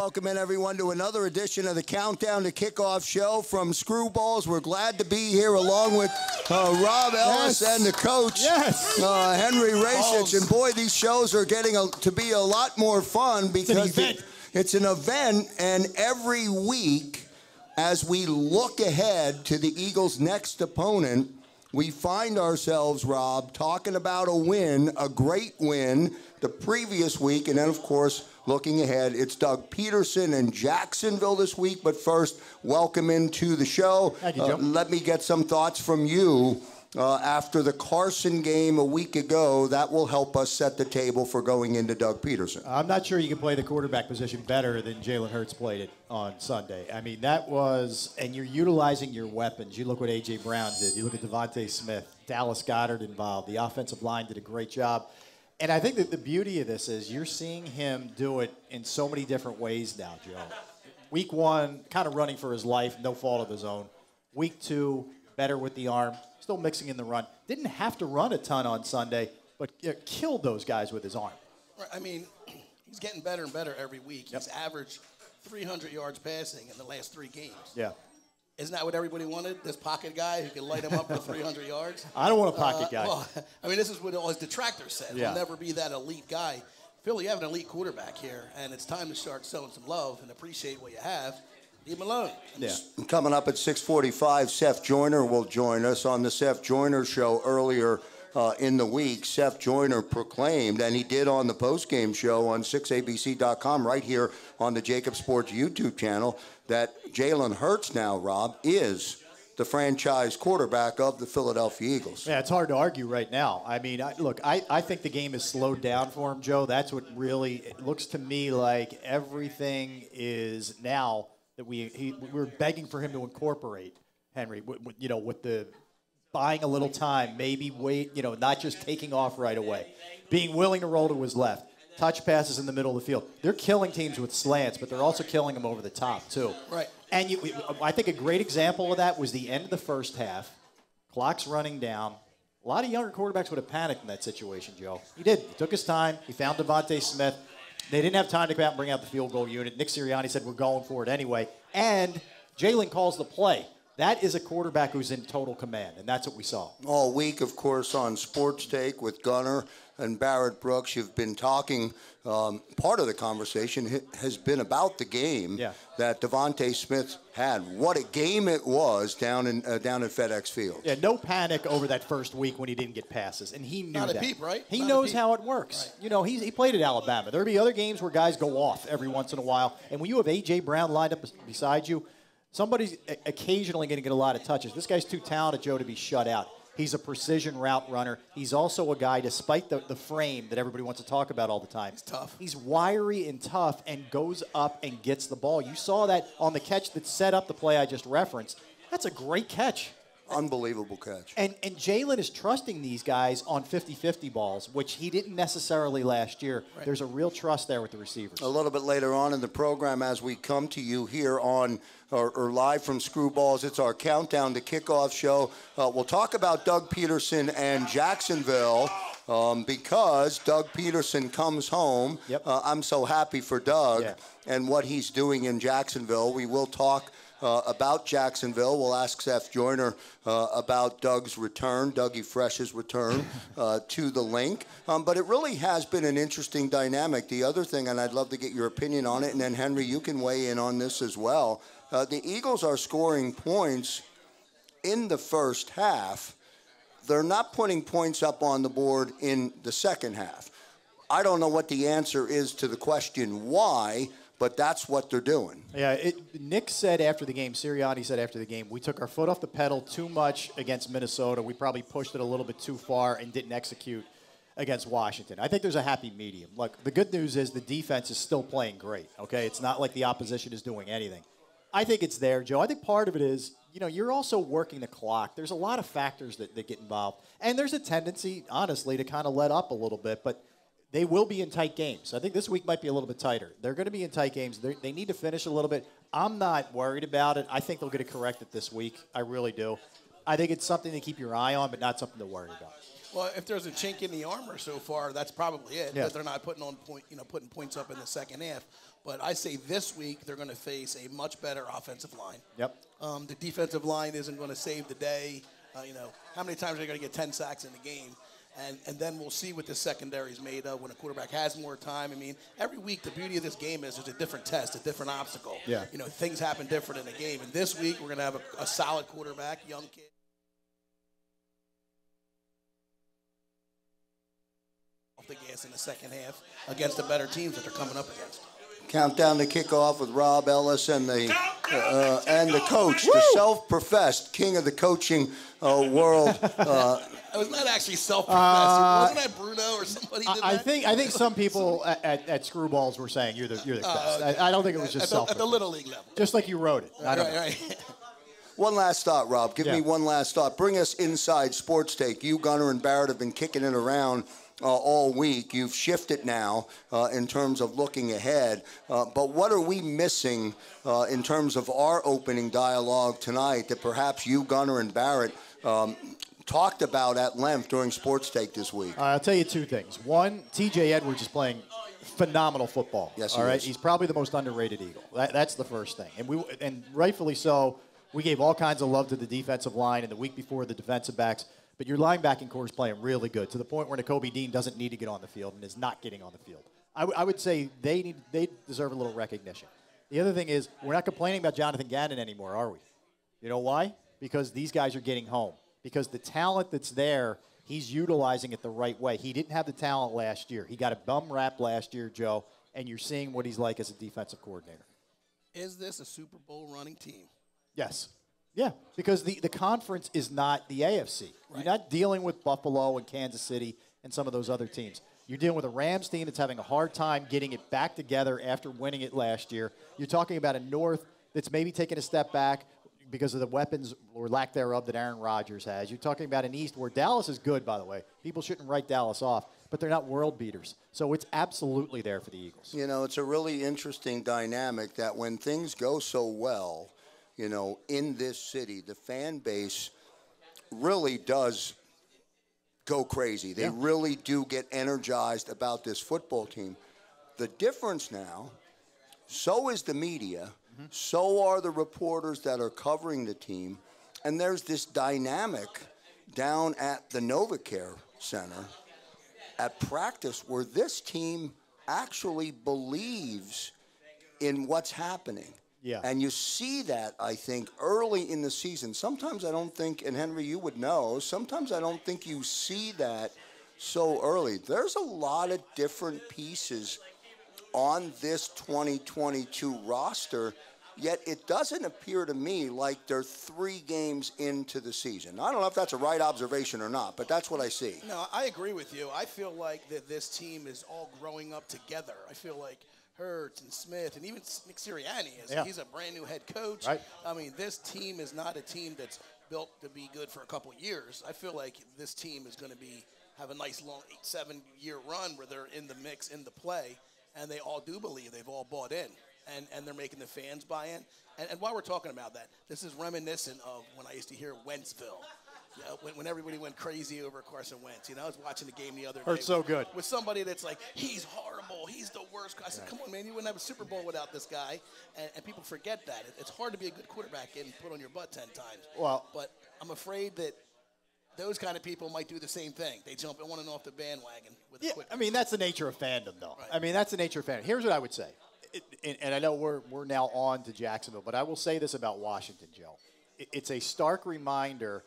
welcome in everyone to another edition of the Countdown to Kickoff show from Screwballs. We're glad to be here along with Rob Ellis and the coach, Henry Racich. And boy, these shows are getting to be a lot more fun because it's an event, and every week as we look ahead to the Eagles' next opponent, we find ourselves, Rob, talking about a win, a great win the previous week, and then, of course, looking ahead, it's Doug Peterson and Jacksonville this week. But first, welcome into the show. Thank you, Joe. Let me get some thoughts from you after the Carson game a week ago. That will help us set the table for going into Doug Peterson. I'm not sure you can play the quarterback position better than Jalen Hurts played it on Sunday. I mean, that was, and you're utilizing your weapons. You look what A.J. Brown did. You look at Devonte Smith, Dallas Goedert involved. The offensive line did a great job. And I think that the beauty of this is you're seeing him do it in so many different ways now, Joe. Week one, kind of running for his life, no fault of his own. Week two, better with the arm, still mixing in the run. Didn't have to run a ton on Sunday, but killed those guys with his arm. I mean, he's getting better and better every week. He's averaged 300 yards passing in the last 3 games. Yeah. Isn't that what everybody wanted? This pocket guy who can light him up for 300 yards? I don't want a pocket guy. Well, I mean, this is what all his detractors said. Yeah. He'll never be that elite guy. Phil, you have an elite quarterback here, and it's time to start showing some love and appreciate what you have. Leave him alone. Yeah. Coming up at 6:45, Seth Joyner will join us on the Seth Joyner show earlier in the week. Seth Joyner proclaimed, and he did on the postgame show on 6abc.com right here on the JAKIB Sports YouTube channel, that Jalen Hurts now, Rob, is the franchise quarterback of the Philadelphia Eagles. Yeah, it's hard to argue right now. I mean, I think the game has slowed down for him, Joe. That's what really, it looks to me like everything is now that we're begging for him to incorporate, Henry, with the buying a little time, maybe wait, not just taking off right away, being willing to roll to his left, touch passes in the middle of the field. They're killing teams with slants, but they're also killing them over the top, too. Right. And I think a great example of that was the end of the first half. Clock's running down. A lot of younger quarterbacks would have panicked in that situation, Joe. He did. He took his time. He found Devonte Smith. They didn't have time to come out and bring out the field goal unit. Nick Sirianni said, we're going for it anyway. And Jalen calls the play. That is a quarterback who's in total command, and that's what we saw. All week, of course, on Sports Take with Gunner and Barrett Brooks, you've been talking, part of the conversation has been about the game that Devonte Smith had. What a game it was down at FedEx Field. Yeah, no panic over that first week when he didn't get passes, and he knew that. Not a peep, right? He knows how it works. Right. He played at Alabama. There'll be other games where guys go off every once in a while, and when you have A.J. Brown lined up beside you, somebody's occasionally going to get a lot of touches. This guy's too talented, Joe, to be shut out. He's a precision route runner. He's also a guy, despite the frame that everybody wants to talk about all the time. He's tough. He's wiry and tough and goes up and gets the ball. You saw that on the catch that set up the play I just referenced. That's a great catch. Unbelievable catch. And Jalen is trusting these guys on 50-50 balls, which he didn't necessarily last year. Right. There's a real trust there with the receivers. A little bit later on in the program, as we come to you here on or live from Screwballs, it's our Countdown to Kickoff show. We'll talk about Doug Peterson and Jacksonville because Doug Peterson comes home. Yep. I'm so happy for Doug and what he's doing in Jacksonville. We will talk about Jacksonville. We'll ask Seth Joyner about Doug's return, Dougie Fresh's return to the link. But it really has been an interesting dynamic. The other thing, and I'd love to get your opinion on it, and then Henry, you can weigh in on this as well. The Eagles are scoring points in the first half. They're not putting points up on the board in the second half. I don't know what the answer is to the question why, but that's what they're doing. Yeah, Nick said after the game, Sirianni said after the game, we took our foot off the pedal too much against Minnesota. We probably pushed it a little bit too far and didn't execute against Washington. I think there's a happy medium. Look, the good news is the defense is still playing great, okay? It's not like the opposition is doing anything. I think it's there, Joe. I think part of it is, you're also working the clock. There's a lot of factors that get involved. And there's a tendency, honestly, to kind of let up a little bit, but they will be in tight games. I think this week might be a little bit tighter. They're going to be in tight games. They need to finish a little bit. I'm not worried about it. I think they'll get it corrected this week. I really do. I think it's something to keep your eye on, but not something to worry about. Well, if there's a chink in the armor so far, that's probably it. Yeah. That they're not putting on point, putting points up in the second half. But I say this week they're going to face a much better offensive line. Yep. The defensive line isn't going to save the day. How many times are they going to get 10 sacks in the game? And then we'll see what the secondary is made of when a quarterback has more time. I mean, every week the beauty of this game is there's a different test, a different obstacle. Yeah. Things happen different in the game. And this week we're going to have a solid quarterback, young kid. Off the gas in the second half against the better teams that they're coming up against. Countdown to kickoff with Rob Ellis and the coach, the self-professed king of the coaching world. It was not actually self-professed. Wasn't that Bruno or somebody? I think some people at Screwballs were saying you're the best. Okay. I don't think it was just at the little league level. Just like you wrote it. Right. One last thought, Rob. Give me one last thought. Bring us inside Sports Take. You, Gunner, and Barrett have been kicking it around all week. You've shifted now in terms of looking ahead. But what are we missing in terms of our opening dialogue tonight that perhaps you, Gunner, and Barrett talked about at length during Sports Take this week? I'll tell you two things. One, T.J. Edwards is playing phenomenal football. Yes, all right. is. He's probably the most underrated Eagle. That's the first thing, and rightfully so. We gave all kinds of love to the defensive line, and the week before the defensive backs. But your linebacking core is playing really good to the point where Nakobe Dean doesn't need to get on the field and is not getting on the field. I would say they deserve a little recognition. The other thing is we're not complaining about Jonathan Gannon anymore, are we? You know why? Because these guys are getting home. Because the talent that's there, he's utilizing it the right way. He didn't have the talent last year. He got a bum rap last year, Joe, and you're seeing what he's like as a defensive coordinator. Is this a Super Bowl running team? Yes. Yeah, because the conference is not the AFC. Right. You're not dealing with Buffalo and Kansas City and some of those other teams. You're dealing with a Rams team that's having a hard time getting it back together after winning it last year. You're talking about a North that's maybe taking a step back because of the weapons or lack thereof that Aaron Rodgers has. You're talking about an East where Dallas is good, by the way. People shouldn't write Dallas off, but they're not world beaters. So it's absolutely there for the Eagles. It's a really interesting dynamic that when things go so well, in this city, the fan base really does go crazy. They really do get energized about this football team. The difference now, so is the media, so are the reporters that are covering the team, and there's this dynamic down at the NovaCare Center at practice where this team actually believes in what's happening. Yeah. And you see that, I think, early in the season. Sometimes I don't think, and Henry, you would know, sometimes I don't think you see that so early. There's a lot of different pieces on this 2022 roster, yet it doesn't appear to me like they're 3 games into the season. I don't know if that's a right observation or not, but that's what I see. No, I agree with you. I feel like that this team is all growing up together. I feel like Hurts and Smith and even Nick Sirianni, he's a brand new head coach. Right. I mean, this team is not a team that's built to be good for a couple of years. I feel like this team is going to have a nice long 7-year run where they're in the mix, in the play, and they all do believe they've all bought in, and they're making the fans buy in. And while we're talking about that, this is reminiscent of when I used to hear Wentzville. When everybody went crazy over Carson Wentz. I was watching the game the other day. Hurts so good. With somebody that's like, he's horrible, he's the worst. I said, come on, man, you wouldn't have a Super Bowl without this guy. And people forget that. It's hard to be a good quarterback and put on your butt 10 times. Well, but I'm afraid that those kind of people might do the same thing. They jump on and off the bandwagon with a quick. I mean, that's the nature of fandom, though. Right. I mean, that's the nature of fandom. Here's what I would say. And I know we're now on to Jacksonville, but I will say this about Washington, Joe. It's a stark reminder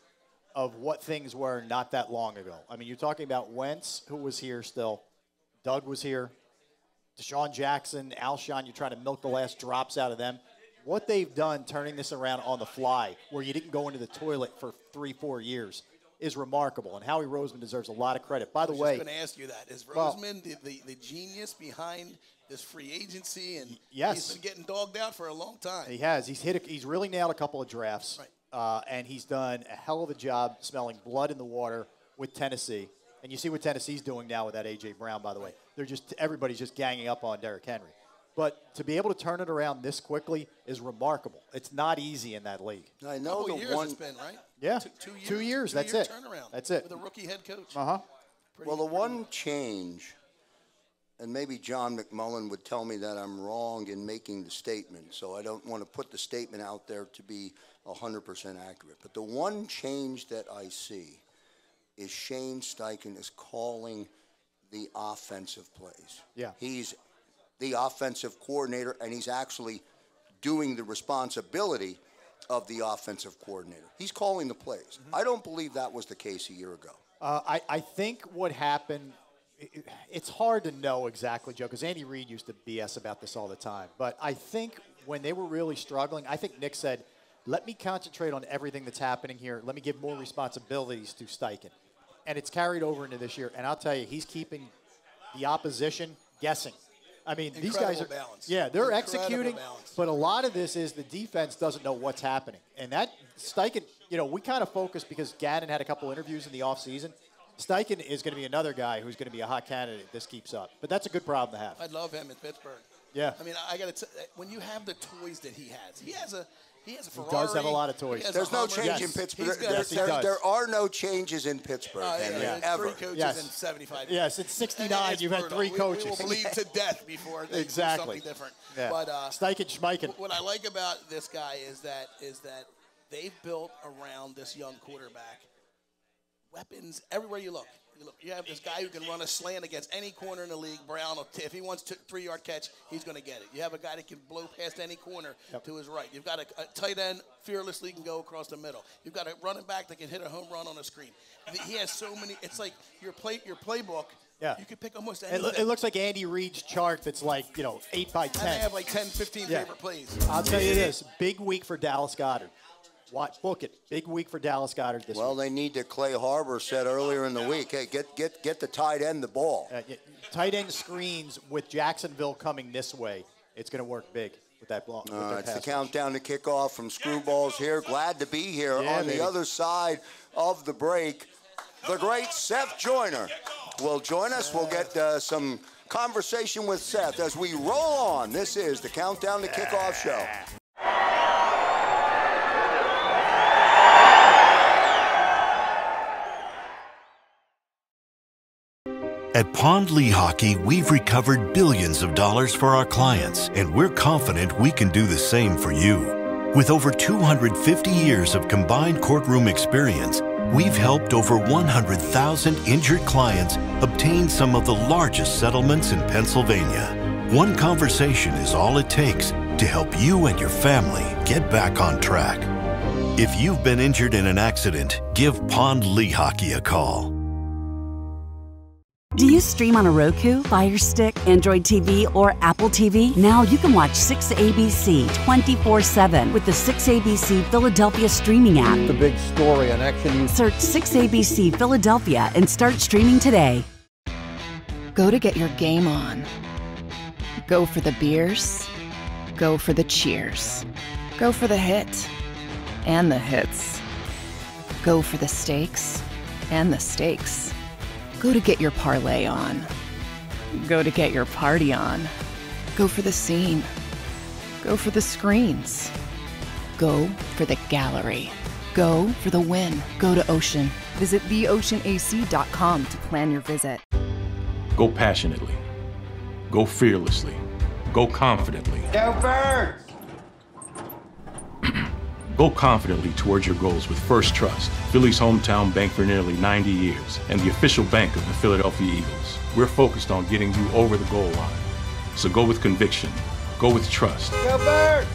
of what things were not that long ago. I mean, you're talking about Wentz, who was here still. Doug was here. Deshaun Jackson, Alshon, you're trying to milk the last drops out of them. What they've done turning this around on the fly, where you didn't go into the toilet for 3-4 years, is remarkable. And Howie Roseman deserves a lot of credit. By the way, I was just going to ask you that. Is Roseman the genius behind this free agency? And yes. He's been getting dogged out for a long time. He has. He's really nailed a couple of drafts. Right. And he's done a hell of a job smelling blood in the water with Tennessee. And you see what Tennessee's doing now with that A.J. Brown, by the way. Everybody's just ganging up on Derrick Henry. But to be able to turn it around this quickly is remarkable. It's not easy in that league. I know the the one. It's been, right? Yeah, 2 years. That's it. Turnaround. That's it. With a rookie head coach. Well, the one change, and maybe John McMullen would tell me that I'm wrong in making the statement, so I don't want to put the statement out there to be 100% accurate. But the one change that I see is Shane Steichen is calling the offensive plays. Yeah. He's the offensive coordinator, and he's actually doing the responsibility of the offensive coordinator. He's calling the plays. I don't believe that was the case a year ago. I think what happened, it's hard to know exactly, Joe, because Andy Reid used to BS about this all the time. But I think when they were really struggling, I think Nick said, let me concentrate on everything that's happening here. Let me give more responsibilities to Steichen. And it's carried over into this year. And I'll tell you, he's keeping the opposition guessing. I mean, Incredible these guys are, balance. yeah, they're Incredible executing, balance. but a lot of this is the defense doesn't know what's happening. And that Steichen, we kind of focus because Gannon had a couple interviews in the offseason. Steichen is going to be another guy who's going to be a hot candidate if this keeps up. But that's a good problem to have. I'd love him in Pittsburgh. Yeah. I mean, I got to when you have the toys that he has a Ferrari. He does have a lot of toys. There's no change in Pittsburgh. Yes, he does. There are no changes in Pittsburgh, ever. 3 coaches in 75 years. Yes, it's 69. You've had 3 coaches. We will bleed to death before they do something different. Yeah. But Steichen, Schmeichen. What I like about this guy is that they've built around this young quarterback weapons everywhere you look. You have this guy who can run a slant against any corner in the league. Brown, if he wants a 3-yard catch, he's going to get it. You have a guy that can blow past any corner to his right. You've got a tight end fearlessly can go across the middle. You've got a running back that can hit a home run on a screen. He has so many. It's like your playbook. Yeah. You could pick almost anything. It looks like Andy Reid's chart that's like, 8 by 10. And they have like 10, 15 favorite plays. I'll tell you this. Big week for Dallas Goedert. Book it. Big week for Dallas Goedert this week. Well, they need to. Clay Harbor said earlier in the week, hey, get the tight end the ball. Tight end screens with Jacksonville coming this way. It's going to work big with that ball. It's the countdown to kickoff from Screwballs here. Glad to be here on the other side of the break. The great Seth Joyner will join us. We'll get some conversation with Seth as we roll on. This is the Countdown to Kickoff show. At Pond Lehocky, we've recovered billions of dollars for our clients, and we're confident we can do the same for you. With over 250 years of combined courtroom experience, we've helped over 100,000 injured clients obtain some of the largest settlements in Pennsylvania. One conversation is all it takes to help you and your family get back on track. If you've been injured in an accident, give Pond Lehocky a call. Do you stream on a Roku, Fire Stick, Android TV, or Apple TV? Now you can watch 6ABC 24/7 with the 6ABC Philadelphia streaming app. The big story on Action. Search 6ABC Philadelphia and start streaming today. Go to get your game on. Go for the beers. Go for the cheers. Go for the hit and the hits. Go for the stakes and the stakes. Go to get your parlay on. Go to get your party on. Go for the scene. Go for the screens. Go for the gallery. Go for the win. Go to Ocean. Visit theoceanac.com to plan your visit. Go passionately. Go fearlessly. Go confidently. Go Birds! Go confidently towards your goals with First Trust, Philly's hometown bank for nearly 90 years, and the official bank of the Philadelphia Eagles. We're focused on getting you over the goal line. So go with conviction, go with trust, Go Birds!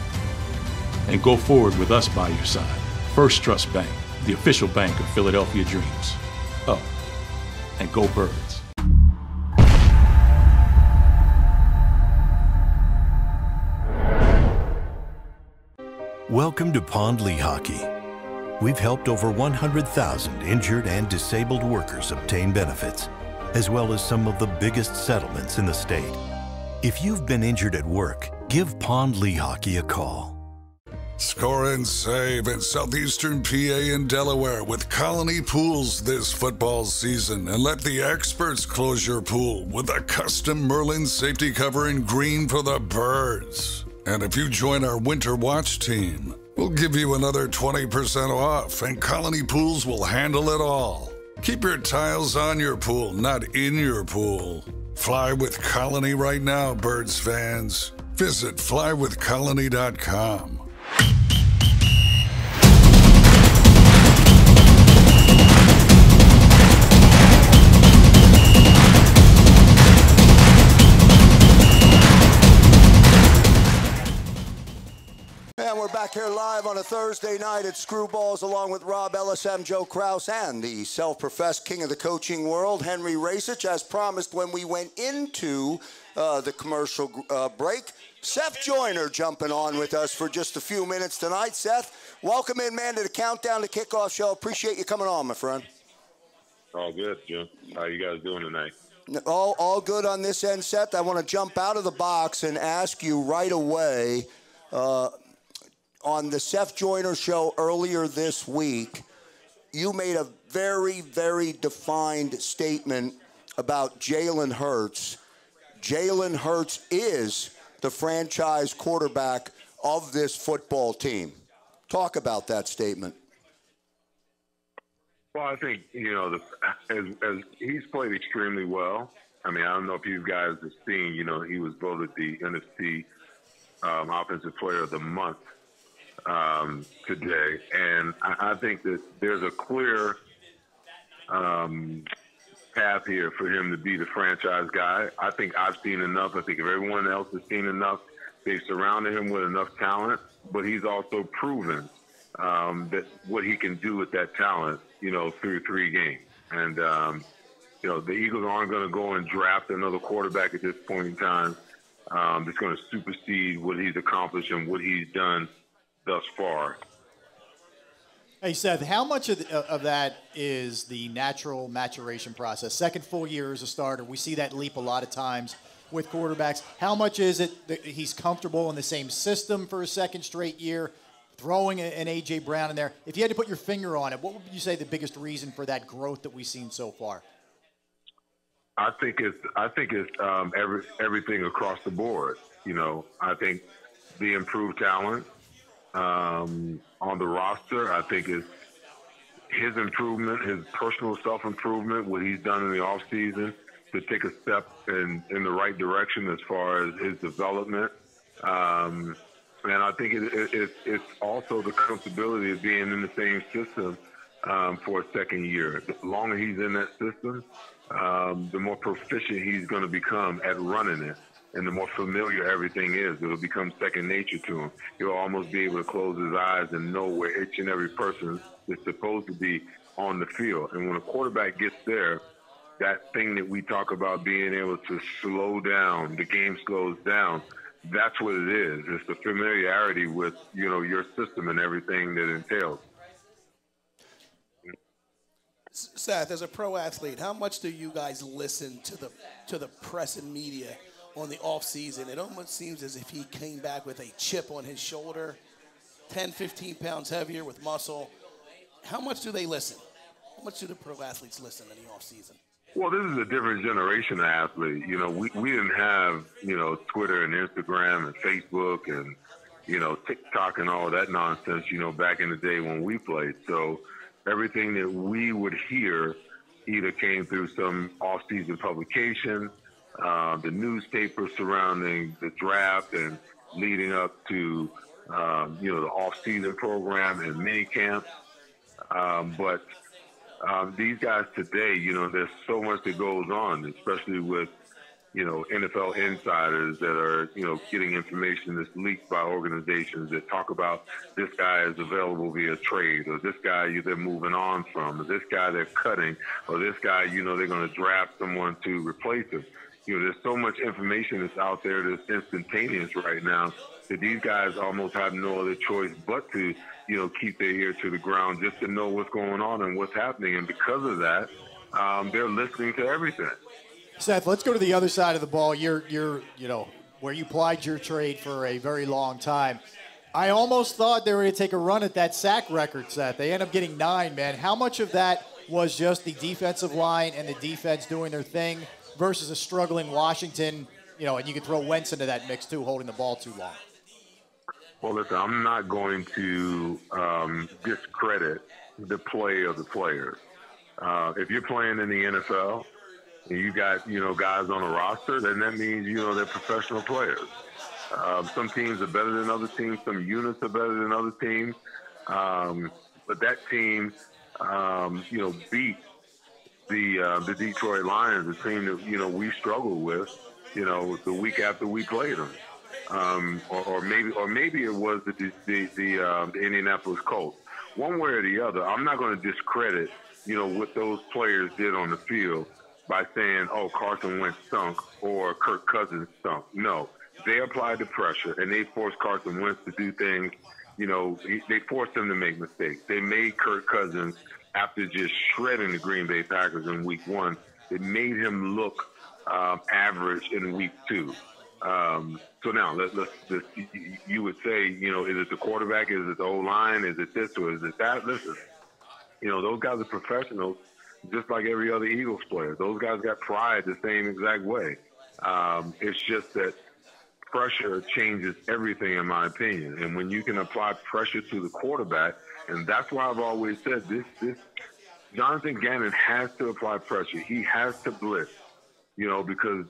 and go forward with us by your side. First Trust Bank, the official bank of Philadelphia dreams. Up and go Birds. Welcome to Pond Lehocky. We've helped over 100,000 injured and disabled workers obtain benefits, as well as some of the biggest settlements in the state. If you've been injured at work, give Pond Lehocky a call. Score and save in southeastern PA and Delaware with Colony Pools this football season, and let the experts close your pool with a custom Merlin safety cover in green for the birds. And if you join our Winter Watch team, we'll give you another 20% off, and Colony Pools will handle it all. Keep your tiles on your pool, not in your pool. Fly with Colony right now, birds fans. Visit flywithcolony.com. And we're back here live on a Thursday night at Screwballs, along with Rob Ellis, I'm Joe Kraus, and the self-professed king of the coaching world, Henry Rasich. As promised when we went into the commercial break, Seth Joyner jumping on with us for just a few minutes tonight. Seth, welcome in, man, to the Countdown to Kickoff show. Appreciate you coming on, my friend. All good, Jim. How you guys doing tonight? All good on this end, Seth. I want to jump out of the box and ask you right away, on the Seth Joyner show earlier this week, you made a very, very defined statement about Jalen Hurts. Jalen Hurts is the franchise quarterback of this football team. Talk about that statement. Well, I think, as he's played extremely well. I mean, I don't know if you guys have seen, he was voted the NFC Offensive Player of the Month today, and I think that there's a clear path here for him to be the franchise guy. I think I've seen enough. I think if everyone else has seen enough, they've surrounded him with enough talent, but he's also proven that what he can do with that talent, through 3 games. And, the Eagles aren't going to go and draft another quarterback at this point in time that's going to supersede what he's accomplished and what he's done thus far. Hey, Seth, how much of that is the natural maturation process? Second full year as a starter, we see that leap a lot of times with quarterbacks. How much is it that he's comfortable in the same system for a second straight year, throwing an A.J. Brown in there? If you had to put your finger on it, what would you say the biggest reason for that growth that we've seen so far? I think it's everything across the board. I think the improved talent on the roster. I think it's his improvement, his personal self-improvement, what he's done in the offseason to take a step in the right direction as far as his development. And I think it's also the comfortability of being in the same system for a second year. The longer he's in that system, the more proficient he's going to become at running it. And the more familiar everything is, it'll become second nature to him. He'll almost be able to close his eyes and know where each and every person is supposed to be on the field. And when a quarterback gets there, that thing that we talk about being able to slow down, the game slows down, that's what it is. It's the familiarity with, your system and everything that entails. Seth, as a pro athlete, how much do you guys listen to the press and media on the off season? It almost seems as if he came back with a chip on his shoulder, 10, 15 pounds heavier with muscle. How much do they listen? How much do the pro athletes listen in the off season? Well, this is a different generation of athlete. We didn't have, Twitter and Instagram and Facebook and, TikTok and all that nonsense, back in the day when we played. So everything that we would hear either came through some off-season publication, the newspaper surrounding the draft and leading up to, the off-season program and mini camps. But these guys today, there's so much that goes on, especially with, NFL insiders that are, getting information that's leaked by organizations that talk about this guy is available via trade, or this guy they're moving on from, or this guy they're cutting, or this guy, they're going to draft someone to replace him. There's so much information that's out there that's instantaneous right now that these guys almost have no other choice but to, keep their ear to the ground just to know what's going on and what's happening. And because of that, they're listening to everything. Seth, let's go to the other side of the ball. You're where you plied your trade for a very long time. I almost thought they were going to take a run at that sack record, Seth. They end up getting 9, man. How much of that was just the defensive line and the defense doing their thing versus a struggling Washington, you know, and you could throw Wentz into that mix too, holding the ball too long? Well, listen, I'm not going to discredit the play of the players. If you're playing in the NFL and you got, you know, guys on a roster, then that means, you know, they're professional players. Some teams are better than other teams. Some units are better than other teams. But that team, you know, beat the Detroit Lions, the team that, you know, we struggled with, you know, the week after we played them. Or maybe it was the Indianapolis Colts. One way or the other, I'm not going to discredit, you know, what those players did on the field by saying, oh, Carson Wentz stunk or Kirk Cousins stunk. No, they applied the pressure, and they forced Carson Wentz to do things. You know, they forced him to make mistakes. They made Kirk Cousins, after just shredding the Green Bay Packers in week 1, they made him look average in week 2. So now, you would say, you know, is it the quarterback? Is it the O-line? Is it this or is it that? Listen, you know, those guys are professionals just like every other Eagles player. Those guys got pride the same exact way. It's just that pressure changes everything, in my opinion. And when you can apply pressure to the quarterback, and that's why I've always said this Jonathan Gannon has to apply pressure. He has to blitz, you know, because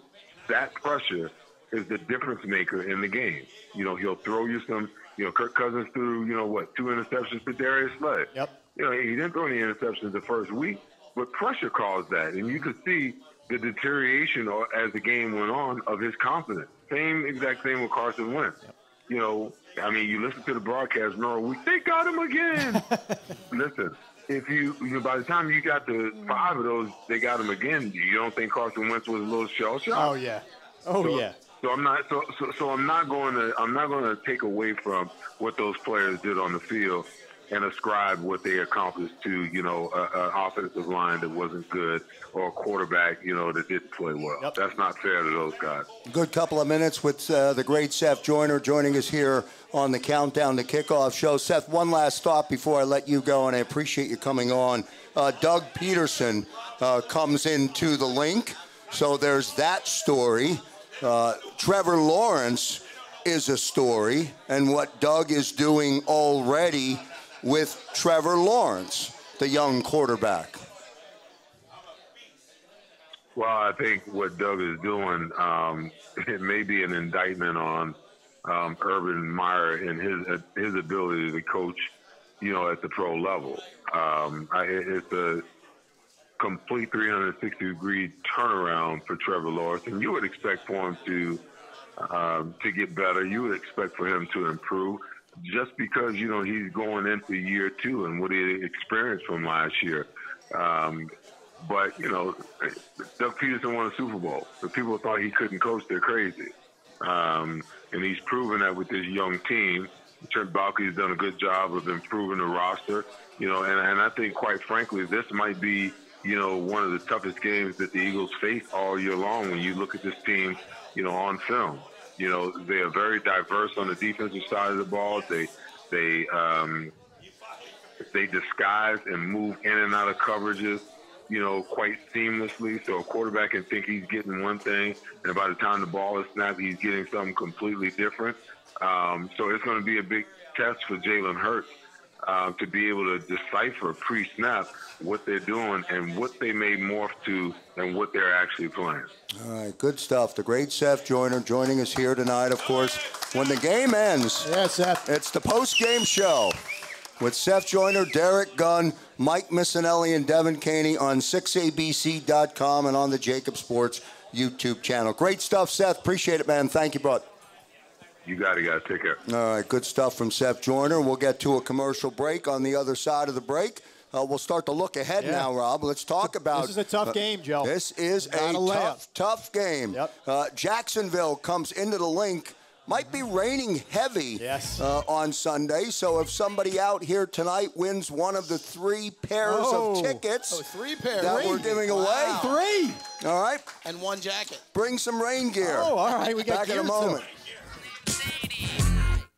that pressure is the difference maker in the game. You know, he'll throw you some, you know, Kirk Cousins threw, you know, 2 interceptions to Darius Slay. Yep. You know, he didn't throw any interceptions the first week, but pressure caused that. And you could see the deterioration as the game went on of his confidence. Same exact thing with Carson Wentz. Yep. You know, I mean, you listen to the broadcast, they got him again. Listen, if you know, by the time you got to 5 of those, they got him again. You don't think Carson Wentz was a little shell-shocked? Oh yeah. Yeah. So I'm not. So I'm not going to take away from what those players did on the field and ascribe what they accomplished to, you know, an offensive line that wasn't good or a quarterback, you know, that didn't play well. Yep. That's not fair to those guys. Good couple of minutes with the great Seth Joyner joining us here on the Countdown to Kickoff show. Seth, one last thought before I let you go, and I appreciate you coming on. Doug Peterson comes into the link, so there's that story. Trevor Lawrence is a story, and what Doug is doing already with Trevor Lawrence, the young quarterback. Well, I think what Doug is doing, it may be an indictment on Urban Meyer and his ability to coach, you know, at the pro level. It's a complete 360-degree turnaround for Trevor Lawrence, and you would expect for him to get better. You would expect for him to improve, just because, you know, he's going into year 2 and what he experienced from last year. But, you know, Doug Peterson won a Super Bowl. The people thought he couldn't coach, they're crazy. And he's proven that with this young team. Trent Baalke's done a good job of improving the roster, you know, and I think, quite frankly, this might be, you know, one of the toughest games that the Eagles face all year long when you look at this team, you know, on film. You know, they are very diverse on the defensive side of the ball. They disguise and move in and out of coverages, you know, quite seamlessly. So a quarterback can think he's getting one thing, and by the time the ball is snapped, he's getting something completely different. So it's going to be a big test for Jalen Hurts to be able to decipher pre-snap what they're doing and what they may morph to and what they're actually playing. All right, good stuff. The great Seth Joyner joining us here tonight, of course. When the game ends, Seth, it's the post-game show with Seth Joyner, Derek Gunn, Mike Missinelli, and Devin Caney on 6abc.com and on the JAKIB Sports YouTube channel. Great stuff, Seth. Appreciate it, man. Thank you, bud. You got it, guys. Take care. All right, good stuff from Seth Joyner. We'll get to a commercial break. On the other side of the break, we'll start to look ahead now, Rob. Let's talk about... This is a tough game, Joe. This is a tough game. Yep. Jacksonville comes into the link. Might be raining heavy on Sunday, so if somebody out here tonight wins one of the 3 pairs of tickets 3 pairs that we're giving away. 3. All right. And 1 jacket. Bring some rain gear. Oh, all right. We got back in a moment.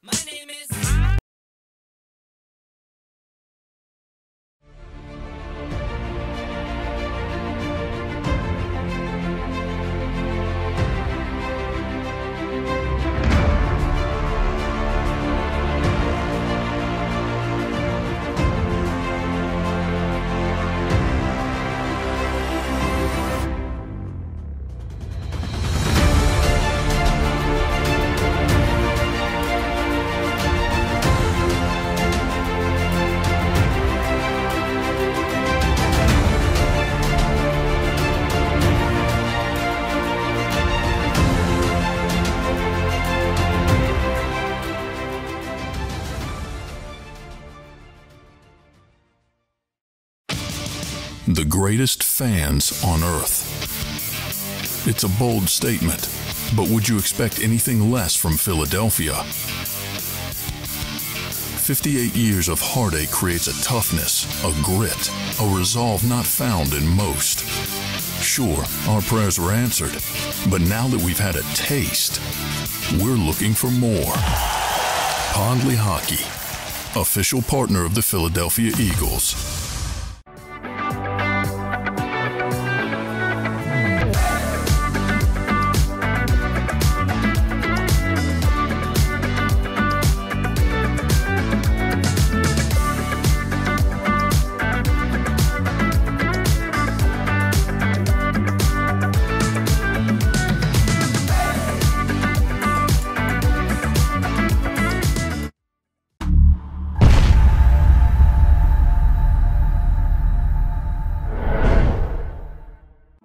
My name is the greatest fans on earth. It's a bold statement, but would you expect anything less from Philadelphia? 58 years of heartache creates a toughness, a grit, a resolve not found in most. Sure, our prayers were answered, but now that we've had a taste, we're looking for more. Pondley Hockey, official partner of the Philadelphia Eagles.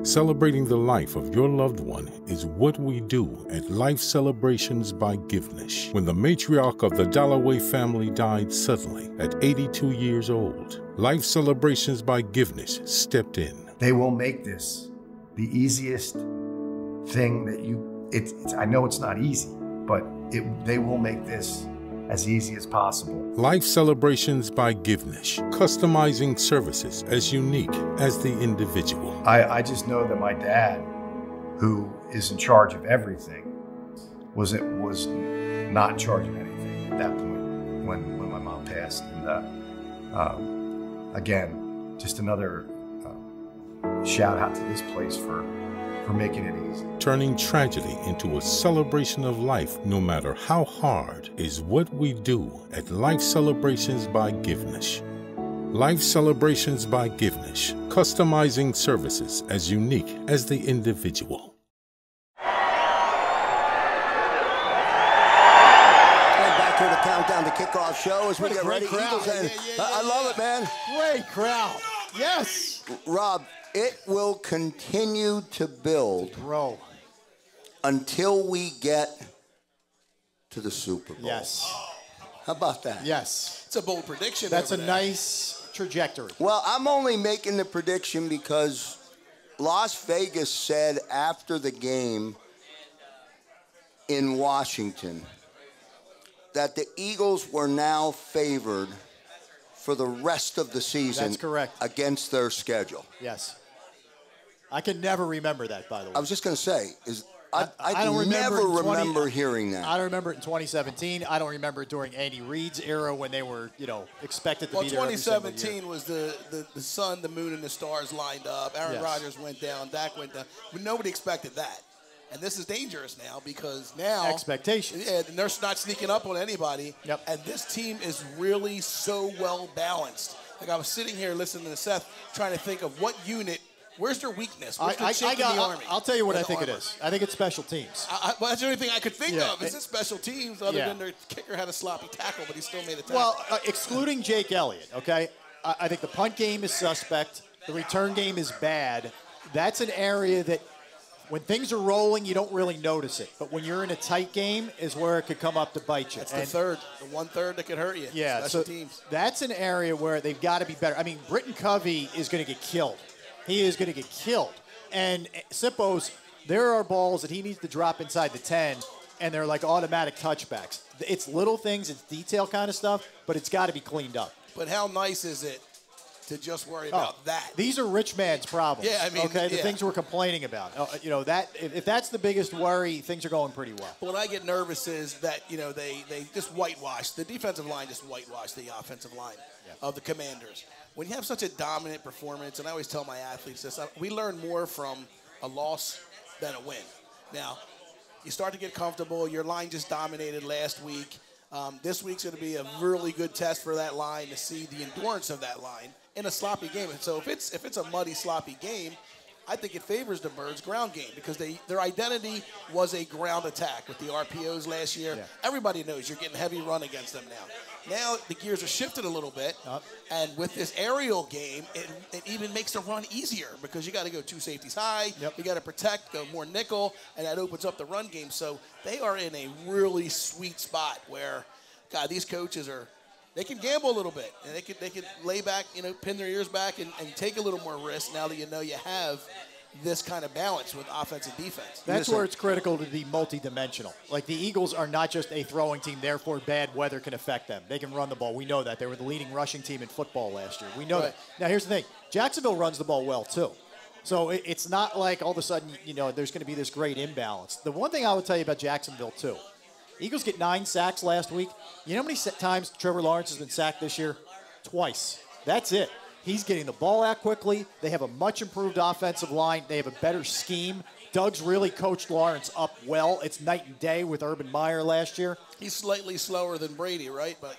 Celebrating the life of your loved one is what we do at Life Celebrations by Givenish. When the matriarch of the Dalloway family died suddenly at 82 years old, Life Celebrations by Givenish stepped in. They will make this the easiest thing that I know it's not easy, but they will make this as easy as possible. Life Celebrations by Givenish, customizing services as unique as the individual. I just know that my dad, who is in charge of everything, was not in charge of anything at that point when my mom passed. And again, just another shout out to this place for making it easy. Turning tragedy into a celebration of life, no matter how hard, is what we do at Life Celebrations by Givenish. Life Celebrations by Givenish, customizing services as unique as the individual. Back here to Countdown to Kickoff show as we get ready. Eagles and I love it, man. Great crowd. Yes. Rob, it will continue to build until we get to the Super Bowl. Yes. How about that? Yes. It's a bold prediction. That's a nice trajectory. Well, I'm only making the prediction because Las Vegas said after the game in Washington that the Eagles were now favored for the rest of the season. That's correct. Against their schedule. Yes. I can never remember that, by the way. I was just going to say, I don't remember hearing that. I don't remember it in 2017. I don't remember it during Andy Reid's era when they were, expected to be there. Well, 2017 was the sun, the moon, and the stars lined up. Aaron Rodgers went down. Dak went down. But nobody expected that. And this is dangerous now because now expectations. Yeah, and they're not sneaking up on anybody. Yep. And this team is really so well balanced. Like I was sitting here listening to Seth, trying to think of what unit. Where's their weakness? Where's their chink in the army? I'll tell you what I think it is. I think it's special teams. Well, that's the only thing I could think of. Is it special teams? Other than their kicker had a sloppy tackle, but he still made a tackle. Well, excluding Jake Elliott, okay? I think the punt game is suspect. The return game is bad. That's an area that when things are rolling, you don't really notice it. But when you're in a tight game is where it could come up to bite you. That's the 1/3 that could hurt you. Yeah, special teams. That's an area where they've got to be better. I mean, Britton Covey is going to get killed. He is going to get killed. And Sippos, there are balls that he needs to drop inside the 10, and they're like automatic touchbacks. It's little things, it's detail kind of stuff, but it's got to be cleaned up. But how nice is it to just worry about that? These are rich man's problems. Yeah, I mean, the things we're complaining about. That if that's the biggest worry, things are going pretty well. What I get nervous is that they just whitewash the defensive line, just whitewash the offensive line of the Commanders. When you have such a dominant performance, and I always tell my athletes this, we learn more from a loss than a win. Now, you start to get comfortable. Your line just dominated last week. This week's going to be a really good test for that line to see the endurance of that line in a sloppy game. And so if it's a muddy, sloppy game, I think it favors the Birds' ground game because their identity was a ground attack with the RPOs last year. Yeah. Everybody knows you're getting heavy run against them now. Now the gears are shifted a little bit, and with this aerial game, it even makes the run easier because you got to go two safeties high, you got to protect, go more nickel, and that opens up the run game. So they are in a really sweet spot where, God, these coaches are they can gamble a little bit, and they could lay back, pin their ears back and take a little more risk now that you know you have this kind of balance with offense and defense. That's where it's critical to be multidimensional. Like the Eagles are not just a throwing team, therefore bad weather can affect them. They can run the ball. We know that. They were the leading rushing team in football last year. We know that. Now here's the thing. Jacksonville runs the ball well too. So it's not like all of a sudden, there's going to be this great imbalance. The one thing I would tell you about Jacksonville too, Eagles get 9 sacks last week. You know how many times Trevor Lawrence has been sacked this year? Twice. That's it. He's getting the ball out quickly. They have a much improved offensive line. They have a better scheme. Doug's really coached Lawrence up well. It's night and day with Urban Meyer last year. He's slightly slower than Brady, right? But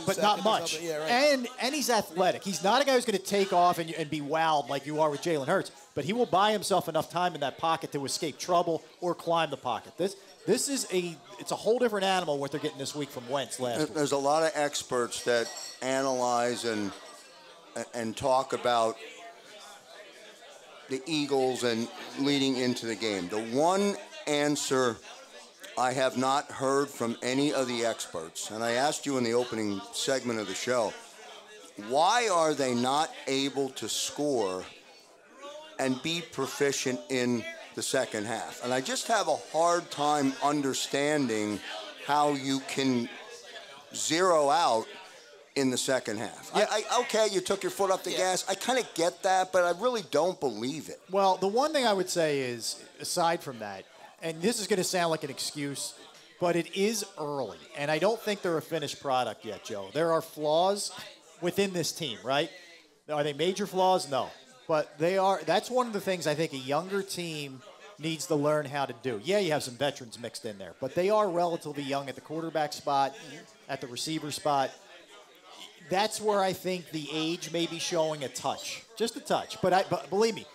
but not much. Yeah, right. And he's athletic. He's not a guy who's going to take off and be wowed like you are with Jalen Hurts. But he will buy himself enough time in that pocket to escape trouble or climb the pocket. This is it's a whole different animal what they're getting this week from Wentz last week. There's a lot of experts that analyze and talk about the Eagles and leading into the game. The one answer I have not heard from any of the experts, and I asked you in the opening segment of the show, why are they not able to score and be proficient in the second half? And I just have a hard time understanding how you can zero out in the second half. Okay, you took your foot off the gas. I kind of get that, but I really don't believe it. Well, the one thing I would say is, aside from that, and this is going to sound like an excuse, but it is early, and I don't think they're a finished product yet, Joe. There are flaws within this team, right? Are they major flaws? No. But they are. That's one of the things I think a younger team needs to learn how to do. Yeah, you have some veterans mixed in there, but they are relatively young at the quarterback spot, at the receiver spot. That's where I think the age may be showing a touch, just a touch. But believe me,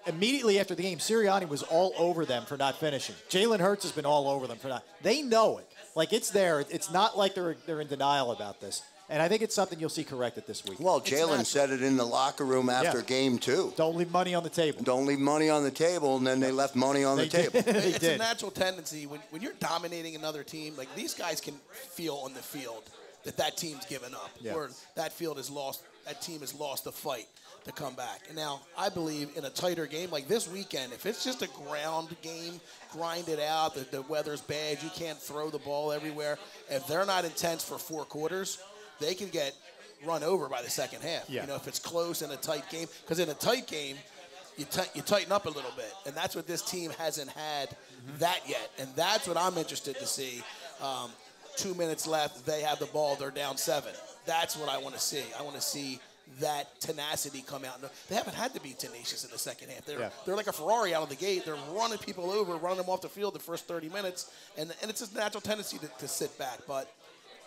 immediately after the game, Sirianni was all over them for not finishing. Jalen Hurts has been all over them for not. They know it. Like, it's there. It's not like they're in denial about this. And I think it's something you'll see corrected this week. Well, Jalen said it in the locker room after game 2. Don't leave money on the table. Don't leave money on the table, and then they left money on the table. It's a natural tendency when you're dominating another team. Like, these guys can feel on the field that team's given up, or that field is lost. That team has lost the fight to come back. And now I believe in a tighter game like this weekend, if it's just a ground game, grind it out, the weather's bad, you can't throw the ball everywhere. If they're not intense for 4 quarters, they can get run over by the second half. Yeah. If it's close in a tight game, because in a tight game, you tighten up a little bit, and that's what this team hasn't had that yet, and that's what I'm interested to see. 2 minutes left, they have the ball, they're down 7. That's what I want to see. I want to see that tenacity come out. They haven't had to be tenacious in the second half. They're like a Ferrari out of the gate. They're running people over, running them off the field the first 30 minutes, and it's a natural tendency to sit back. But